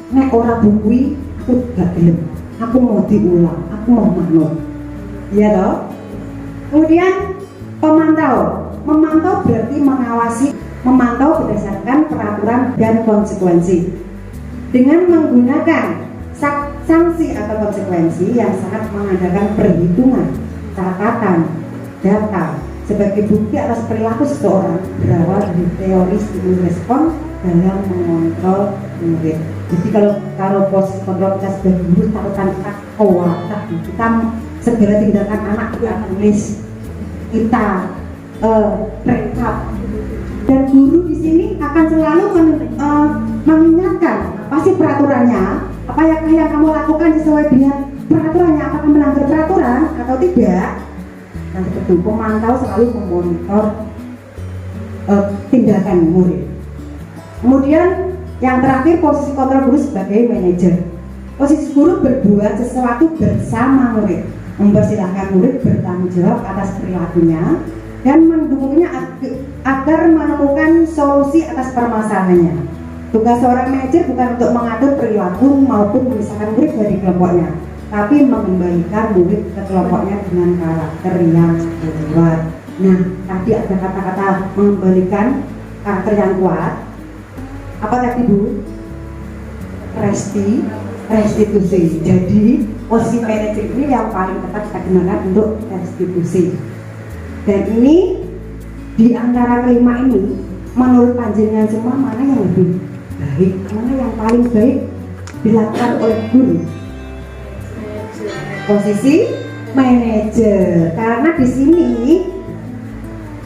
Nek ora bungkui, aku gak gelem. Aku mau diulang, aku mau manut. Iya toh? Kemudian memantau berarti mengawasi, memantau berdasarkan peraturan dan konsekuensi. Dengan menggunakan sanksi atau konsekuensi yang sangat mengandalkan perhitungan, catatan, data sebagai bukti atas perilaku seseorang berawal dari teori stimulus respon dalam mengontrol murid. Jadi kalau posisi kontrol kita sebagai guru, takutan kita kita segera tindakan anak kita tulis, kita rekap, dan guru di sini akan selalu mengingatkan pasti peraturannya, apa yang kamu lakukan sesuai dengan peraturannya, apakah melanggar peraturan atau tidak. Nah, itu pemantau selalu memonitor tindakan murid. Kemudian yang terakhir, posisi kontrol guru sebagai manajer. Posisi guru berbuat sesuatu bersama murid, mempersilahkan murid bertanggung jawab atas perilakunya dan mendukungnya agar menemukan solusi atas permasalahannya. Tugas seorang manajer bukan untuk mengatur perilaku maupun memisahkan murid dari kelompoknya, tapi mengembalikan murid ke kelompoknya dengan karakter yang kuat. Nah, tadi ada kata-kata mengembalikan karakter yang kuat. Apa tadi Bu? Restitusi. Jadi posisi manajer ini yang paling tepat kita gunakan untuk restitusi. Dan ini di antara kelima ini, menurut panjenengan semua mana yang lebih baik, mana yang paling baik dilakukan oleh guru? Posisi manajer, karena di sini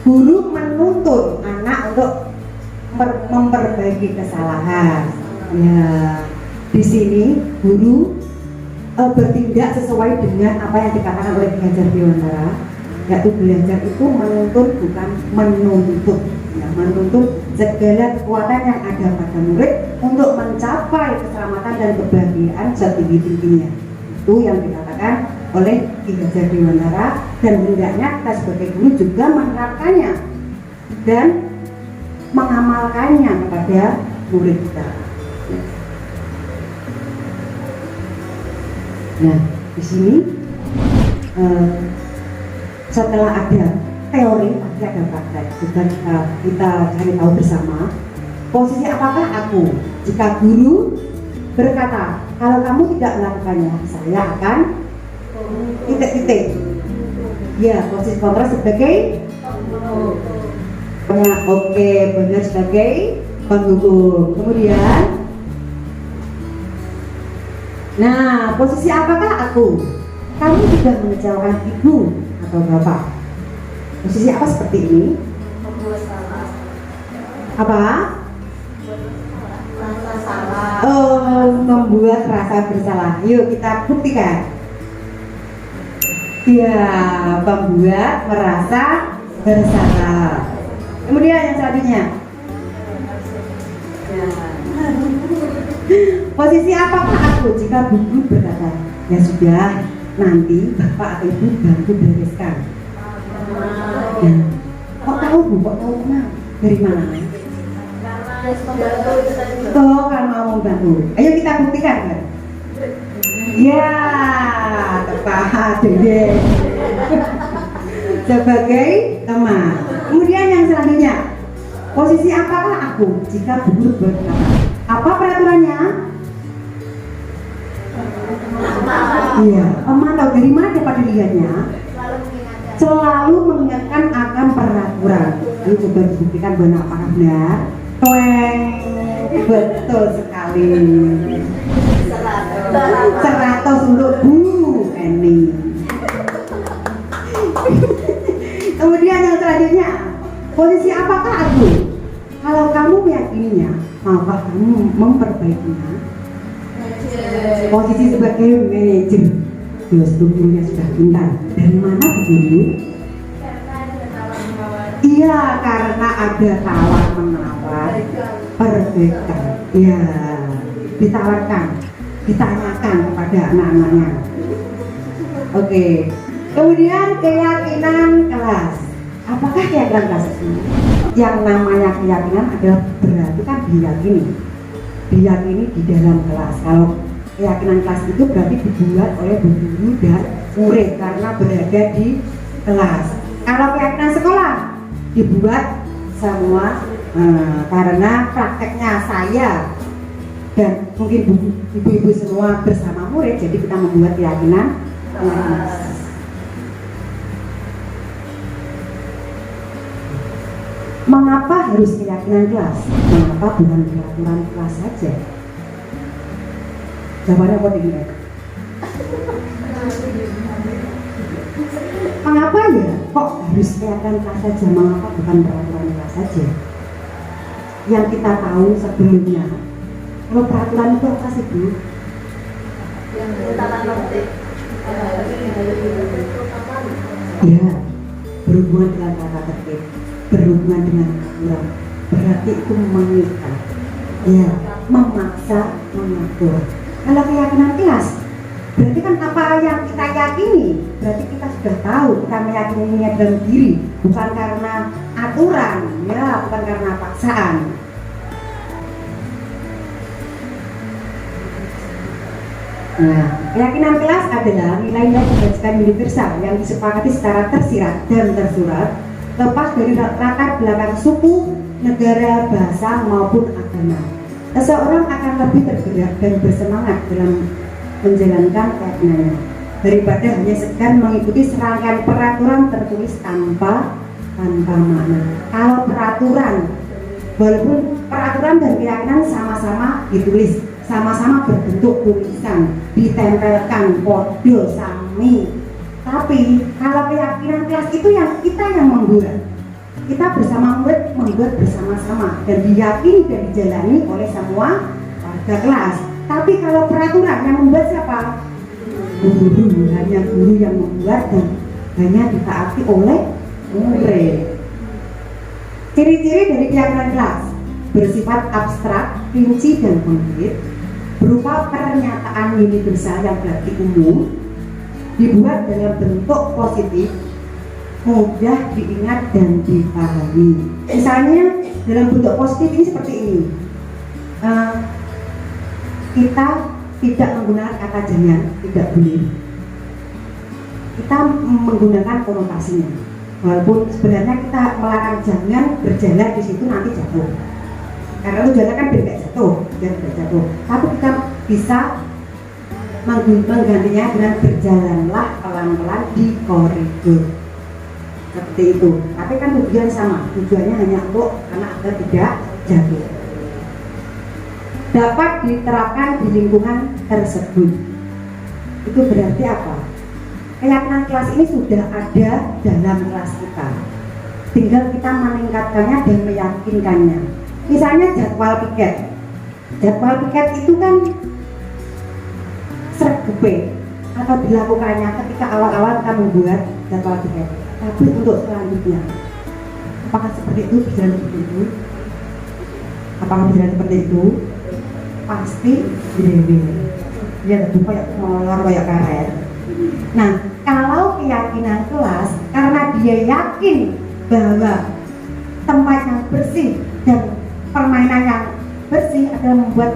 guru menuntut anak untuk memperbaiki kesalahan. Ya, di sini guru bertindak sesuai dengan apa yang dikatakan oleh Ki Hajar Dewantara, yaitu belajar itu menuntut bukan menuntut. Ya, menuntut segala kekuatan yang ada pada murid untuk mencapai keselamatan dan kebahagiaan setinggi-tingginya. Itu yang dikatakan oleh Ki Hajar Dewantara, dan hendaknya kita sebagai guru juga menerapkannya dan mengamalkannya kepada murid kita. Nah, di sini setelah ada teori, pasti ada praktek. Juga kita cari tahu bersama. Posisi apakah aku? Jika guru berkata, kalau kamu tidak melakukannya, saya akan titik-titik. Ya, posisi kontra sebagai oke, benar sebagai penghukum. Kemudian, nah, posisi apakah aku? Kamu sudah mengecewakan ibu atau bapak? Posisi apa seperti ini? Apa? Oh, membuat rasa bersalah. Yuk kita buktikan. Ya, membuat merasa bersalah. Kemudian yang selanjutnya, posisi apakah aku jika guru berkata, ya sudah, nanti bapak atau ibu bantu bereskan. Ya, kok tahu Bu? Kok tahu kenal? Dari mana? Oh, kan mau membantu. Ayo kita buktikan kan? Ya, tepat deh. Sebagai teman. Kemudian yang selanjutnya, posisi apakah aku jika guru berkata, apa peraturannya? Iya, memantau. Dari mana dapat dilihatnya? selalu mengingatkan akan peraturan. Ini coba dibuktikan benar apakah benar. Tweng, betul sekali. 100 untuk Bu Eni. Kemudian yang selanjutnya, posisi apakah aku? Kalau kamu meyakininya, maukah kamu memperbaikinya? Posisi sebagai manajer. Jos gurunya sudah pintar. Dari mana Bu Guru? Iya, karena ada tawar menawar perbaikan. Ya, ditawarkan, ditanyakan kepada anak-anaknya. Oke. Kemudian keyakinan kelas. Apakah keyakinan kelas ini? Yang namanya keyakinan adalah berarti kan diyakini di dalam kelas. Kalau keyakinan kelas itu berarti dibuat oleh guru dan murid karena berada di kelas. Kalau keyakinan sekolah dibuat semua karena prakteknya saya dan mungkin ibu-ibu semua bersama murid, jadi kita membuat keyakinan kelas. Mengapa harus keyakinan kelas? Mengapa bukan peraturan kelas saja? Jawabannya apa nih? Mengapa ya? Kok harus keyakinan kelas saja? Mengapa bukan peraturan kelas saja? Yang kita tahu sebelumnya, kalau peraturan itu apa sih Bu? Ya, berhubungan dengan tata tertib, berhubungan dengan aturan, berarti itu mengikat, ya, memaksa, mengatur. Kalau keyakinan kelas, berarti kan apa yang kita yakini, berarti kita sudah tahu, kita meyakininya dalam diri, bukan karena aturan, ya, bukan karena paksaan. Nah, keyakinan kelas adalah nilai-nilai kebajikan universal yang disepakati secara tersirat dan tersurat, lepas dari latar belakang suku, negara, bahasa maupun agama. Seseorang akan lebih tergerak dan bersemangat dalam menjalankan keyakinannya daripada hanya sekedar mengikuti serangkaian peraturan tertulis tanpa makna. Kalau peraturan, walaupun peraturan dan keyakinan sama-sama ditulis, sama-sama berbentuk tulisan, ditempelkan, podo, sami. Tapi kalau keyakinan kelas itu yang kita yang membuat, kita bersama murid membuat bersama-sama dan diyakini dan dijalani oleh semua warga kelas. Tapi kalau peraturan yang membuat siapa? Guru, hanya guru yang membuat dan hanya ditaati oleh murid. Ciri-ciri dari keyakinan kelas bersifat abstrak, rinci dan konkret, berupa pernyataan universal yang berarti umum, dibuat dalam bentuk positif, mudah diingat dan dipahami. Misalnya dalam bentuk positif ini seperti ini, kita tidak menggunakan kata jangan, tidak boleh. Kita menggunakan konotasinya, walaupun sebenarnya kita melarang jangan berjalan di situ nanti jatuh. Karena lu jalan kan biar jatuh, tapi kita bisa menggantinya dengan berjalanlah pelan-pelan di koridor. Seperti itu. Tapi kan tujuan sama, tujuannya hanya untuk anak agar tidak jatuh. Dapat diterapkan di lingkungan tersebut. Itu berarti apa? Keyakinan kelas ini sudah ada dalam kelas kita. Tinggal kita meningkatkannya dan meyakinkannya. Misalnya jadwal piket. Jadwal piket itu kan sergepe atau dilakukannya ketika awal-awal kita membuat jadwal piket. Tapi untuk selanjutnya, apakah seperti itu berjalan seperti itu? Apakah berjalan seperti itu? Pasti beda-beda. Dia terbuka kayak molor kayak karet. Nah, kalau keyakinan kelas, karena dia yakin bahwa tempat yang bersih dan permainan yang bersih adalah membuat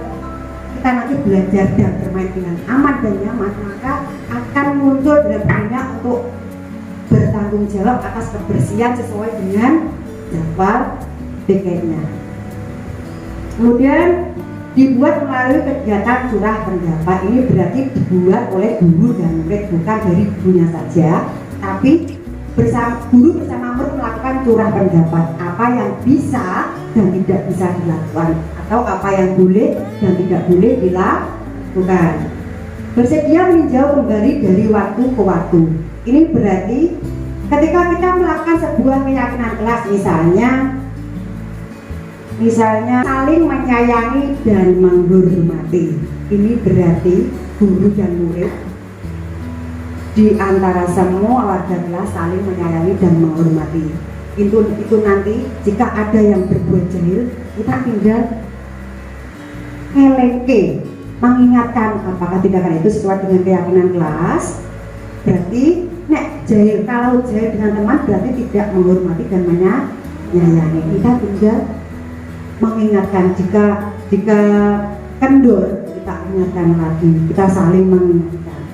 kita nanti belajar dan bermain dengan aman dan nyaman, maka akan muncul dalam dirinya untuk bertanggung jawab atas kebersihan sesuai dengan jadwal piketnya. Kemudian dibuat melalui kegiatan curah pendapat. Ini berarti dibuat oleh guru dan murid, bukan dari gurunya saja, tapi guru bersama murid melakukan curah pendapat apa yang bisa dan tidak bisa dilakukan atau apa yang boleh dan tidak boleh dilakukan. Bersedia meninjau kembali dari waktu ke waktu. Ini berarti ketika kita melakukan sebuah keyakinan kelas, misalnya saling menyayangi dan menghormati. Ini berarti guru dan murid di antara semua warga kelas saling menyayangi dan menghormati. Itu nanti jika ada yang berbuat jahil, kita tinggal eleke, mengingatkan apakah tindakan itu sesuai dengan keyakinan kelas. Berarti nek jahil, kalau jahil dengan teman berarti tidak menghormati dan menyayangi. Kita tinggal mengingatkan, jika kendor kita ingatkan lagi, kita saling mengingatkan.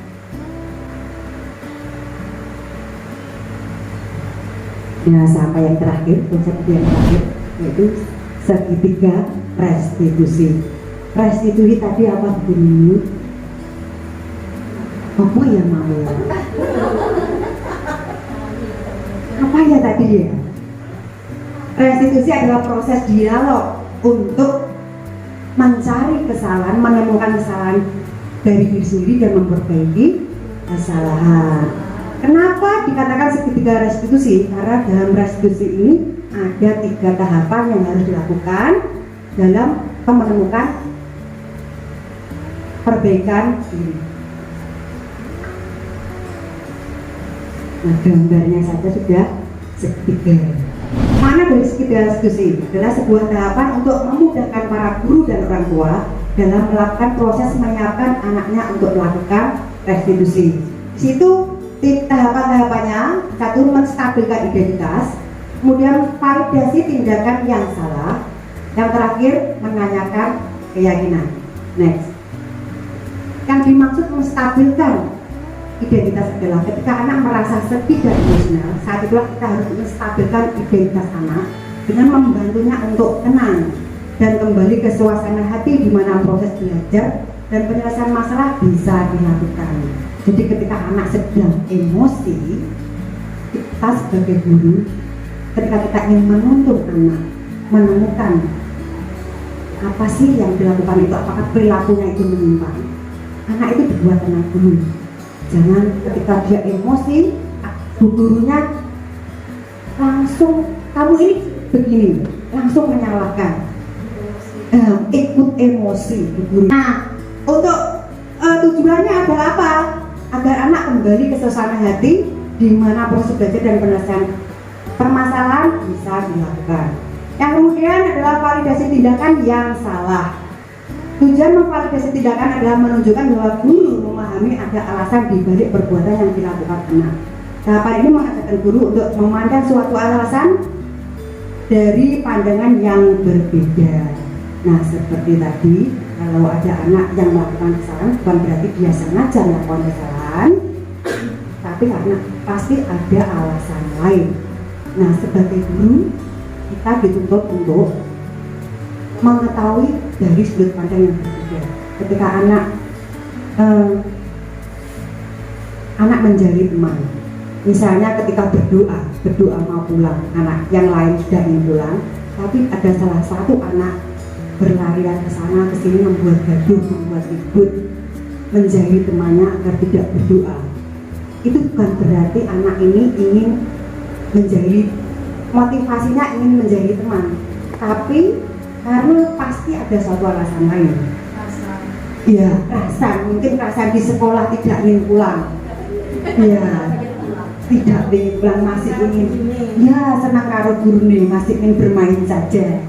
Nah, sampai yang terakhir, konsep yang terakhir yaitu segitiga restitusi. Restitusi tadi apa bunyi? Apa ya mau ya? Apa ya tadi ya? Restitusi adalah proses dialog untuk mencari kesalahan, menemukan kesalahan dari diri sendiri dan memperbaiki kesalahan. Kenapa dikatakan segitiga restitusi? Karena dalam restitusi ini ada 3 tahapan yang harus dilakukan dalam menemukan perbaikan diri. Nah, gambarnya saja sudah segitiga. Mana dari segitiga restitusi? Adalah sebuah tahapan untuk memudahkan para guru dan orang tua dalam melakukan proses menyiapkan anaknya untuk melakukan restitusi. Di situ tahapan-tahapannya, 1, menstabilkan identitas, kemudian validasi tindakan yang salah, yang terakhir menanyakan keyakinan. Next, yang dimaksud menstabilkan identitas adalah ketika anak merasa sedih dan emosional, saat itulah kita harus menstabilkan identitas anak dengan membantunya untuk tenang dan kembali ke suasana hati di mana proses belajar dan penyelesaian masalah bisa dilakukan. Jadi ketika anak sedang emosi, kita sebagai guru, ketika kita ingin menuntun anak menemukan apa sih yang dilakukan itu, apakah perilakunya itu menyimpang, anak itu dibuat tenang dulu. Jangan ketika dia emosi, gurunya langsung kamu ini begini, langsung menyalahkan, ikut emosi guru. Nah, untuk tujuannya adalah apa? Agar anak kembali ke suasana hati di mana proses belajar dan penyelesaian permasalahan bisa dilakukan. Yang kemudian adalah validasi tindakan yang salah. Tujuan memvalidasi tindakan adalah menunjukkan bahwa guru memahami ada alasan di balik perbuatan yang dilakukan anak. Tahapan ini mengajarkan guru untuk memandang suatu alasan dari pandangan yang berbeda. Nah, seperti tadi, kalau ada anak yang melakukan kesalahan, bukan berarti dia sengaja melakukan kesalahan, tapi karena pasti ada alasan lain. Nah, sebagai guru, kita dituntut untuk mengetahui dari sudut pandang yang berbeda. Ketika anak menjadi teman, misalnya ketika berdoa mau pulang, anak yang lain sudah ingin pulang, tapi ada salah satu anak berlarian ke sana ke sini, membuat gaduh, membuat ribut, menjadi temannya agar tidak berdoa. Itu bukan berarti anak ini ingin menjadi, motivasinya ingin menjadi teman, tapi karena pasti ada suatu alasan lain. Iya, rasa, mungkin perasaan di sekolah tidak ingin pulang. Iya, tidak ingin pulang, masih ingin, ya senang karo guru nih, masih ingin bermain saja.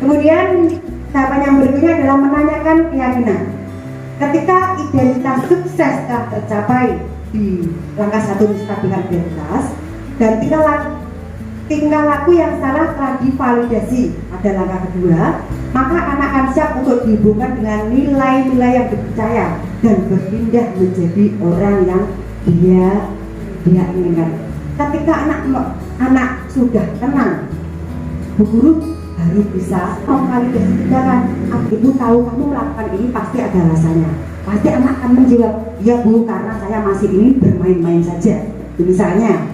Kemudian tahapan yang berikutnya adalah menanyakan keyakinan. Ketika identitas sukses telah tercapai di langkah 1 menstabilkan identitas, dan tingkah laku yang salah telah divalidasi pada langkah kedua, maka anak akan siap untuk dihubungkan dengan nilai-nilai yang dipercaya dan berpindah menjadi orang yang dia inginkan. Ketika anak sudah tenang, bu guru baru bisa memvalidasi tindakan. Ibu tahu kamu melakukan ini pasti ada alasannya. Pasti anak akan menjawab, ya bu, karena saya masih ingin bermain-main saja. Misalnya,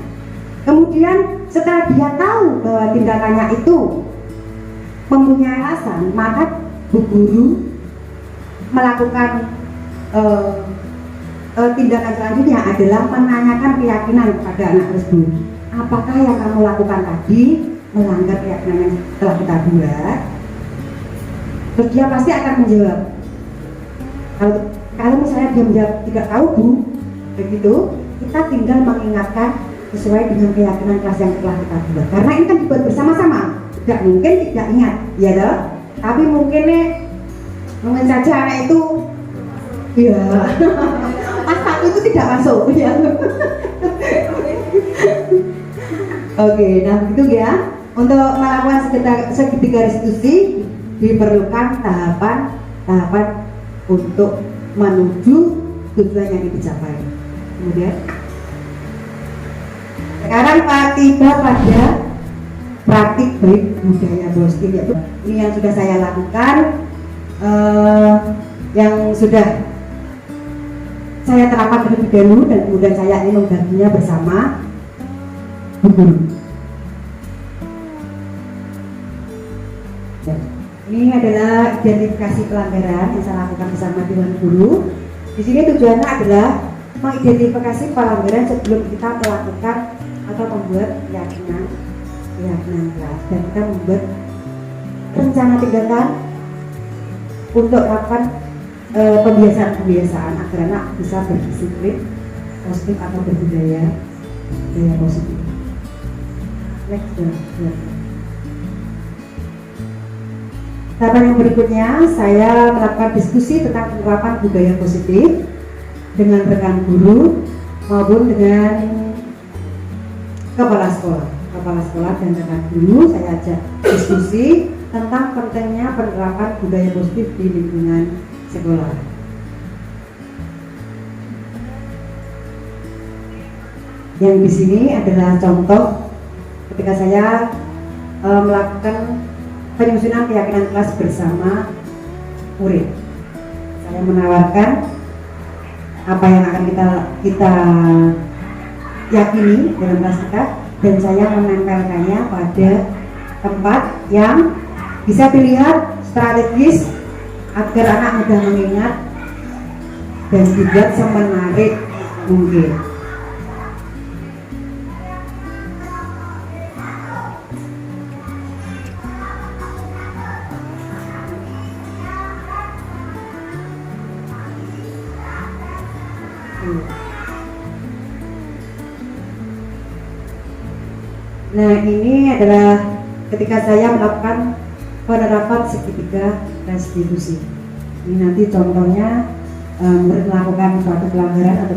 Kemudian setelah dia tahu bahwa tindakannya itu mempunyai alasan, maka Bu Guru melakukan tindakan selanjutnya adalah menanyakan keyakinan kepada anak tersebut. Apakah yang kamu lakukan tadi melanggar keyakinan yang telah kita buat? Terus dia pasti akan menjawab. Kalau misalnya dia menjawab tidak tahu Bu, begitu, kita tinggal mengingatkan sesuai dengan keyakinan kelas yang telah kita buat. Karena ini kan dibuat bersama-sama, tidak mungkin tidak ingat, ya toh? Tapi mungkin saja anak itu, ya, pas itu tidak masuk, ya. Oke, nah begitu ya. Untuk melakukan segitiga restitusi diperlukan tahapan untuk menuju tujuan yang dicapai. Kemudian sekarang tiba pada praktik baik budaya positif, yaitu ini yang sudah saya lakukan, yang sudah saya terapkan terlebih dahulu dan kemudian saya ingin membaginya bersama Bu Guru. Ini adalah identifikasi pelanggaran yang saya lakukan bersama Dewan Guru. Di sini tujuannya adalah mengidentifikasi pelanggaran sebelum kita melakukan atau membuat keyakinan kelas, dan kita membuat rencana tindakan untuk melakukan pembiasaan agar anak bisa berdisiplin positif atau berbudaya positif. Next, tahapan yang berikutnya, saya melakukan diskusi tentang penerapan budaya positif dengan rekan guru maupun dengan kepala sekolah dan rekan guru. Saya ajak diskusi tentang pentingnya penerapan budaya positif di lingkungan sekolah. Yang di sini adalah contoh ketika saya melakukan penyusunan keyakinan kelas bersama murid. Saya menawarkan apa yang akan kita yakini dalam kelas kita, dan saya menempelkannya pada tempat yang bisa dilihat strategis agar anak mudah mengingat dan dibuat semenarik mungkin. Nah, ini adalah ketika saya melakukan penerapan segitiga restitusi. Ini nanti contohnya murid melakukan suatu pelanggaran atau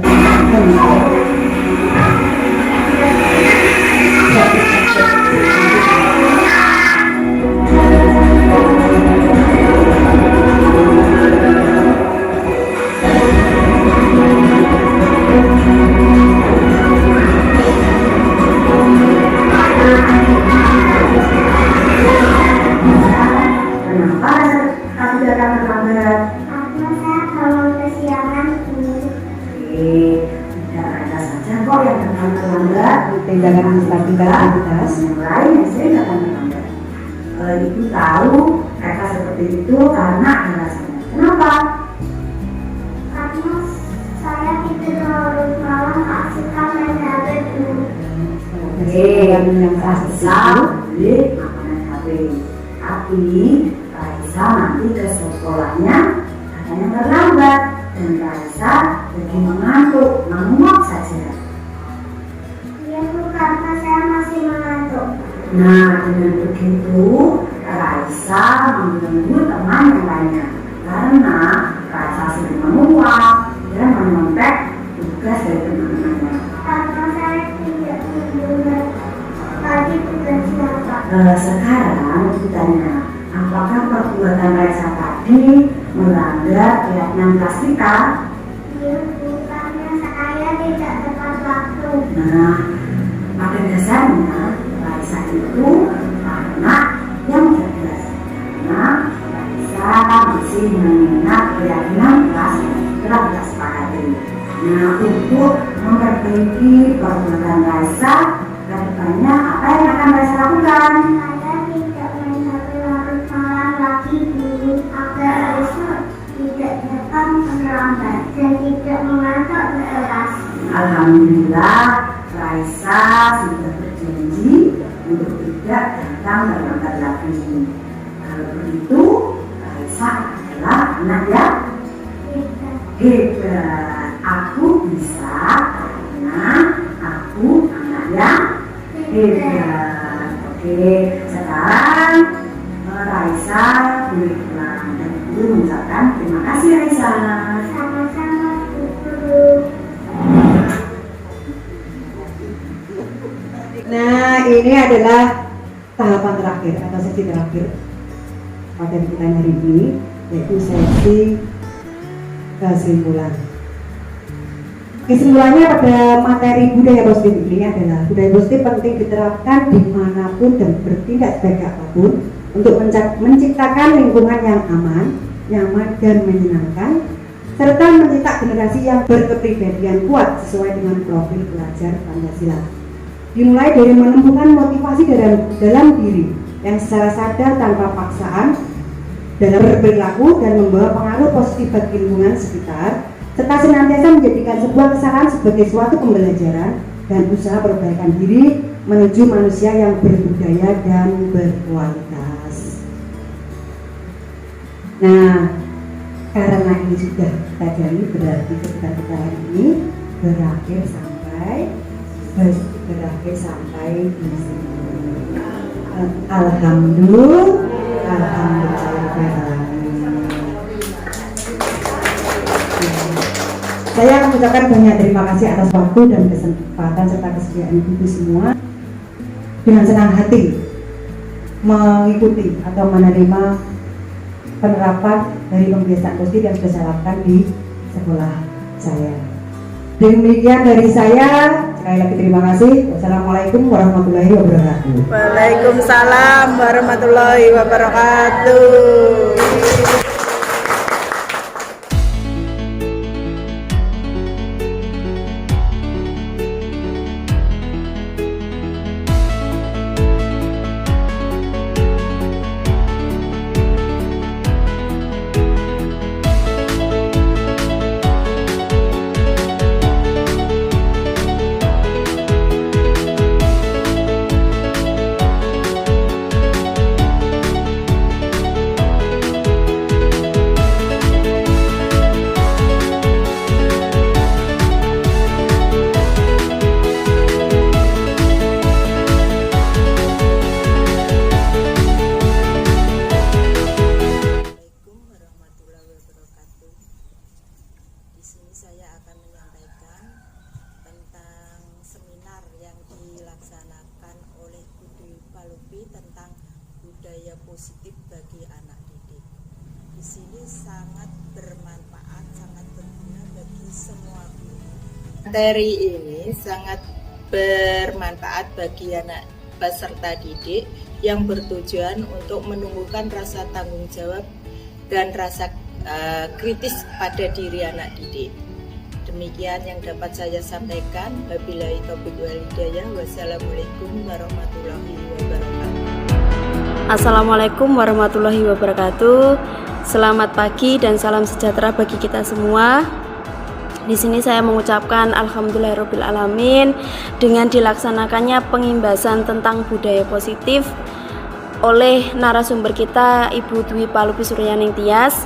tindakan administratif aktivitas yang lain yang sering akan terlambat. Ibu tahu mereka seperti itu karena alasannya. Kenapa? Karena saya tidur larut malam, tak suka main HP dulu. Yang Raisa boleh main HP, tapi Raisa nanti ke sekolahnya katanya terlambat dan Raisa lagi mengantuk, menguap saja. Karena saya masih mengantuk. Nah, dengan begitu Raisa mengganggu teman yang lainnya karena Raisa sering menguap dan menontek tugas dari teman-temannya. Karena saya tidak tidur tadi tugasnya apa? Sekarang ditanya, apakah perbuatan Raisa tadi melanggar keyakinan kelas kita? Iya, bukannya saya tidak tepat waktu. Nah, pada dasarnya Raisa itu anak yang cerdas, karena Raisa masih mengingat keyakinan kelas telah kita sepakati. Nah, untuk memperbaiki perbuatan Raisa Kedepannya apa yang akan Raisa lakukan? Saya tidak main HP larut malam lagi Bu, agar besok tidak datang terlambat dan tidak mengantuk di kelas. Alhamdulillah, Raisa sudah berjanji untuk tidak datang terlambat lagi. Kalau begitu, Raisa adalah anak yang hebat. Aku bisa karena aku anak yang hebat. Oke, sekarang Raisa boleh pulang dan guru mengucapkan terima kasih Raisa. Sama-sama Bu Guru. Nah, ini adalah tahapan terakhir atau sesi terakhir pada kita hari ini, yaitu sesi kesimpulan. Kesimpulannya pada materi budaya positif ini adalah budaya positif penting diterapkan dimanapun dan bertindak sebagai apapun untuk menciptakan lingkungan yang aman, nyaman, dan menyenangkan, serta mencetak generasi yang berkepribadian kuat sesuai dengan profil pelajar Pancasila. Dimulai dari menemukan motivasi dalam diri yang secara sadar tanpa paksaan dalam berperilaku dan membawa pengaruh positif bagi lingkungan sekitar, serta senantiasa menjadikan sebuah kesalahan sebagai suatu pembelajaran dan usaha perbaikan diri menuju manusia yang berbudaya dan berkualitas. Nah, karena ini sudah kita jalani, berarti ketika kita hari ini berakhir sampai di sini. Alhamdulillah. Saya mengucapkan banyak terima kasih atas waktu dan kesempatan serta kesediaan ibu semua. Dengan senang hati mengikuti atau menerima penerapan dari pembiasaan positif yang sudah saya lakukan di sekolah saya. Demikian dari saya, sekali lagi terima kasih. Wassalamualaikum warahmatullahi wabarakatuh. Waalaikumsalam warahmatullahi wabarakatuh. Positif bagi anak didik. Di sini sangat bermanfaat, sangat berguna bagi semua guru. Materi ini sangat bermanfaat bagi anak peserta didik yang bertujuan untuk menumbuhkan rasa tanggung jawab dan rasa kritis pada diri anak didik. Demikian yang dapat saya sampaikan. Wabillahi taufiq wal hidayah. Wassalamualaikum warahmatullahi wabarakatuh. Assalamualaikum warahmatullahi wabarakatuh. Selamat pagi dan salam sejahtera bagi kita semua. Di sini saya mengucapkan alhamdulillahirabbil alamin dengan dilaksanakannya pengimbasan tentang budaya positif oleh narasumber kita Ibu Dwi Palupi Suryaning Tias.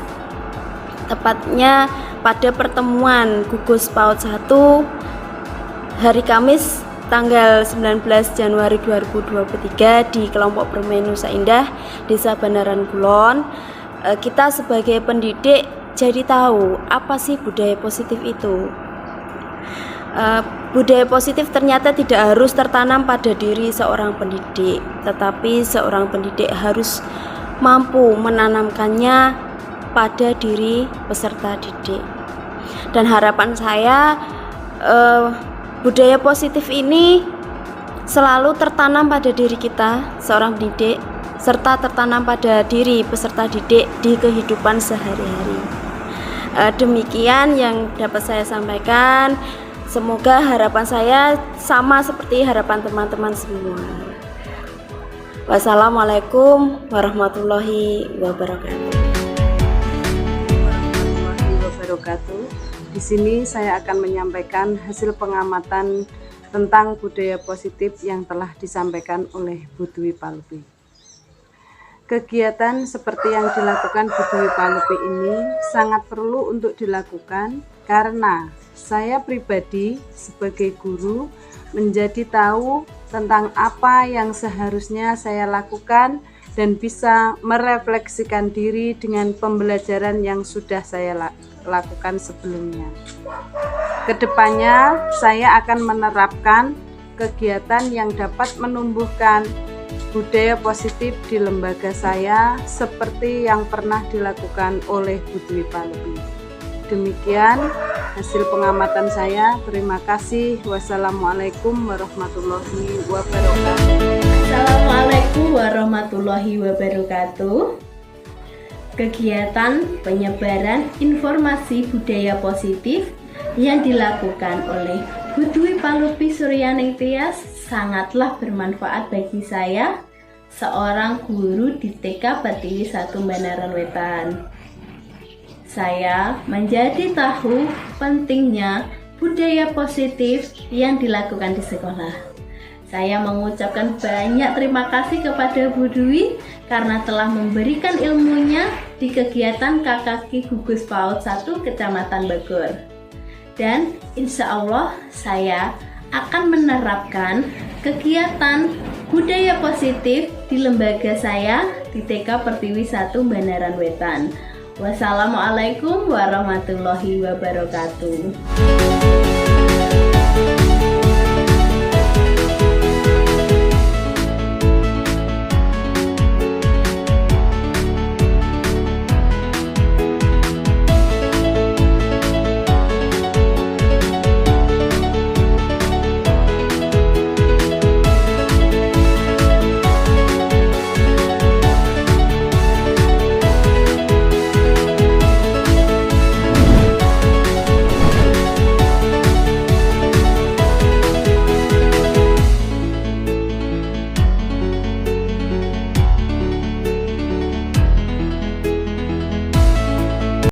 Tepatnya pada pertemuan gugus PAUD 1 hari Kamis tanggal 19 Januari 2023 di kelompok bermain Nusa Indah, Desa Banaran Kulon. Kita sebagai pendidik jadi tahu apa sih budaya positif itu. Budaya positif ternyata tidak harus tertanam pada diri seorang pendidik, tetapi seorang pendidik harus mampu menanamkannya pada diri peserta didik. Dan harapan saya budaya positif ini selalu tertanam pada diri kita, seorang pendidik, serta tertanam pada diri peserta didik di kehidupan sehari-hari. Demikian yang dapat saya sampaikan. Semoga harapan saya sama seperti harapan teman-teman semua. Wassalamualaikum warahmatullahi wabarakatuh. Warahmatullahi wabarakatuh. Di sini saya akan menyampaikan hasil pengamatan tentang budaya positif yang telah disampaikan oleh Bu Dwi Palupi. Kegiatan seperti yang dilakukan Bu Dwi Palupi ini sangat perlu untuk dilakukan karena saya pribadi sebagai guru menjadi tahu tentang apa yang seharusnya saya lakukan dan bisa merefleksikan diri dengan pembelajaran yang sudah saya lakukan sebelumnya. Kedepannya saya akan menerapkan kegiatan yang dapat menumbuhkan budaya positif di lembaga saya seperti yang pernah dilakukan oleh Bu Dwi Palupi. Demikian hasil pengamatan saya. Terima kasih. Wassalamualaikum warahmatullahi wabarakatuh. Assalamualaikum warahmatullahi wabarakatuh. Kegiatan penyebaran informasi budaya positif yang dilakukan oleh Bu Dwi Palupi Suryaning Tias sangatlah bermanfaat bagi saya, seorang guru di TK Pertiwi 1 Banaran Wetan. Saya menjadi tahu pentingnya budaya positif yang dilakukan di sekolah. Saya mengucapkan banyak terima kasih kepada Bu Dwi karena telah memberikan ilmunya di kegiatan KKG Gugus PAUD 1 Kecamatan Bogor. Dan insya Allah saya akan menerapkan kegiatan budaya positif di lembaga saya di TK Pertiwi 1 Banaran Wetan. Wassalamualaikum warahmatullahi wabarakatuh.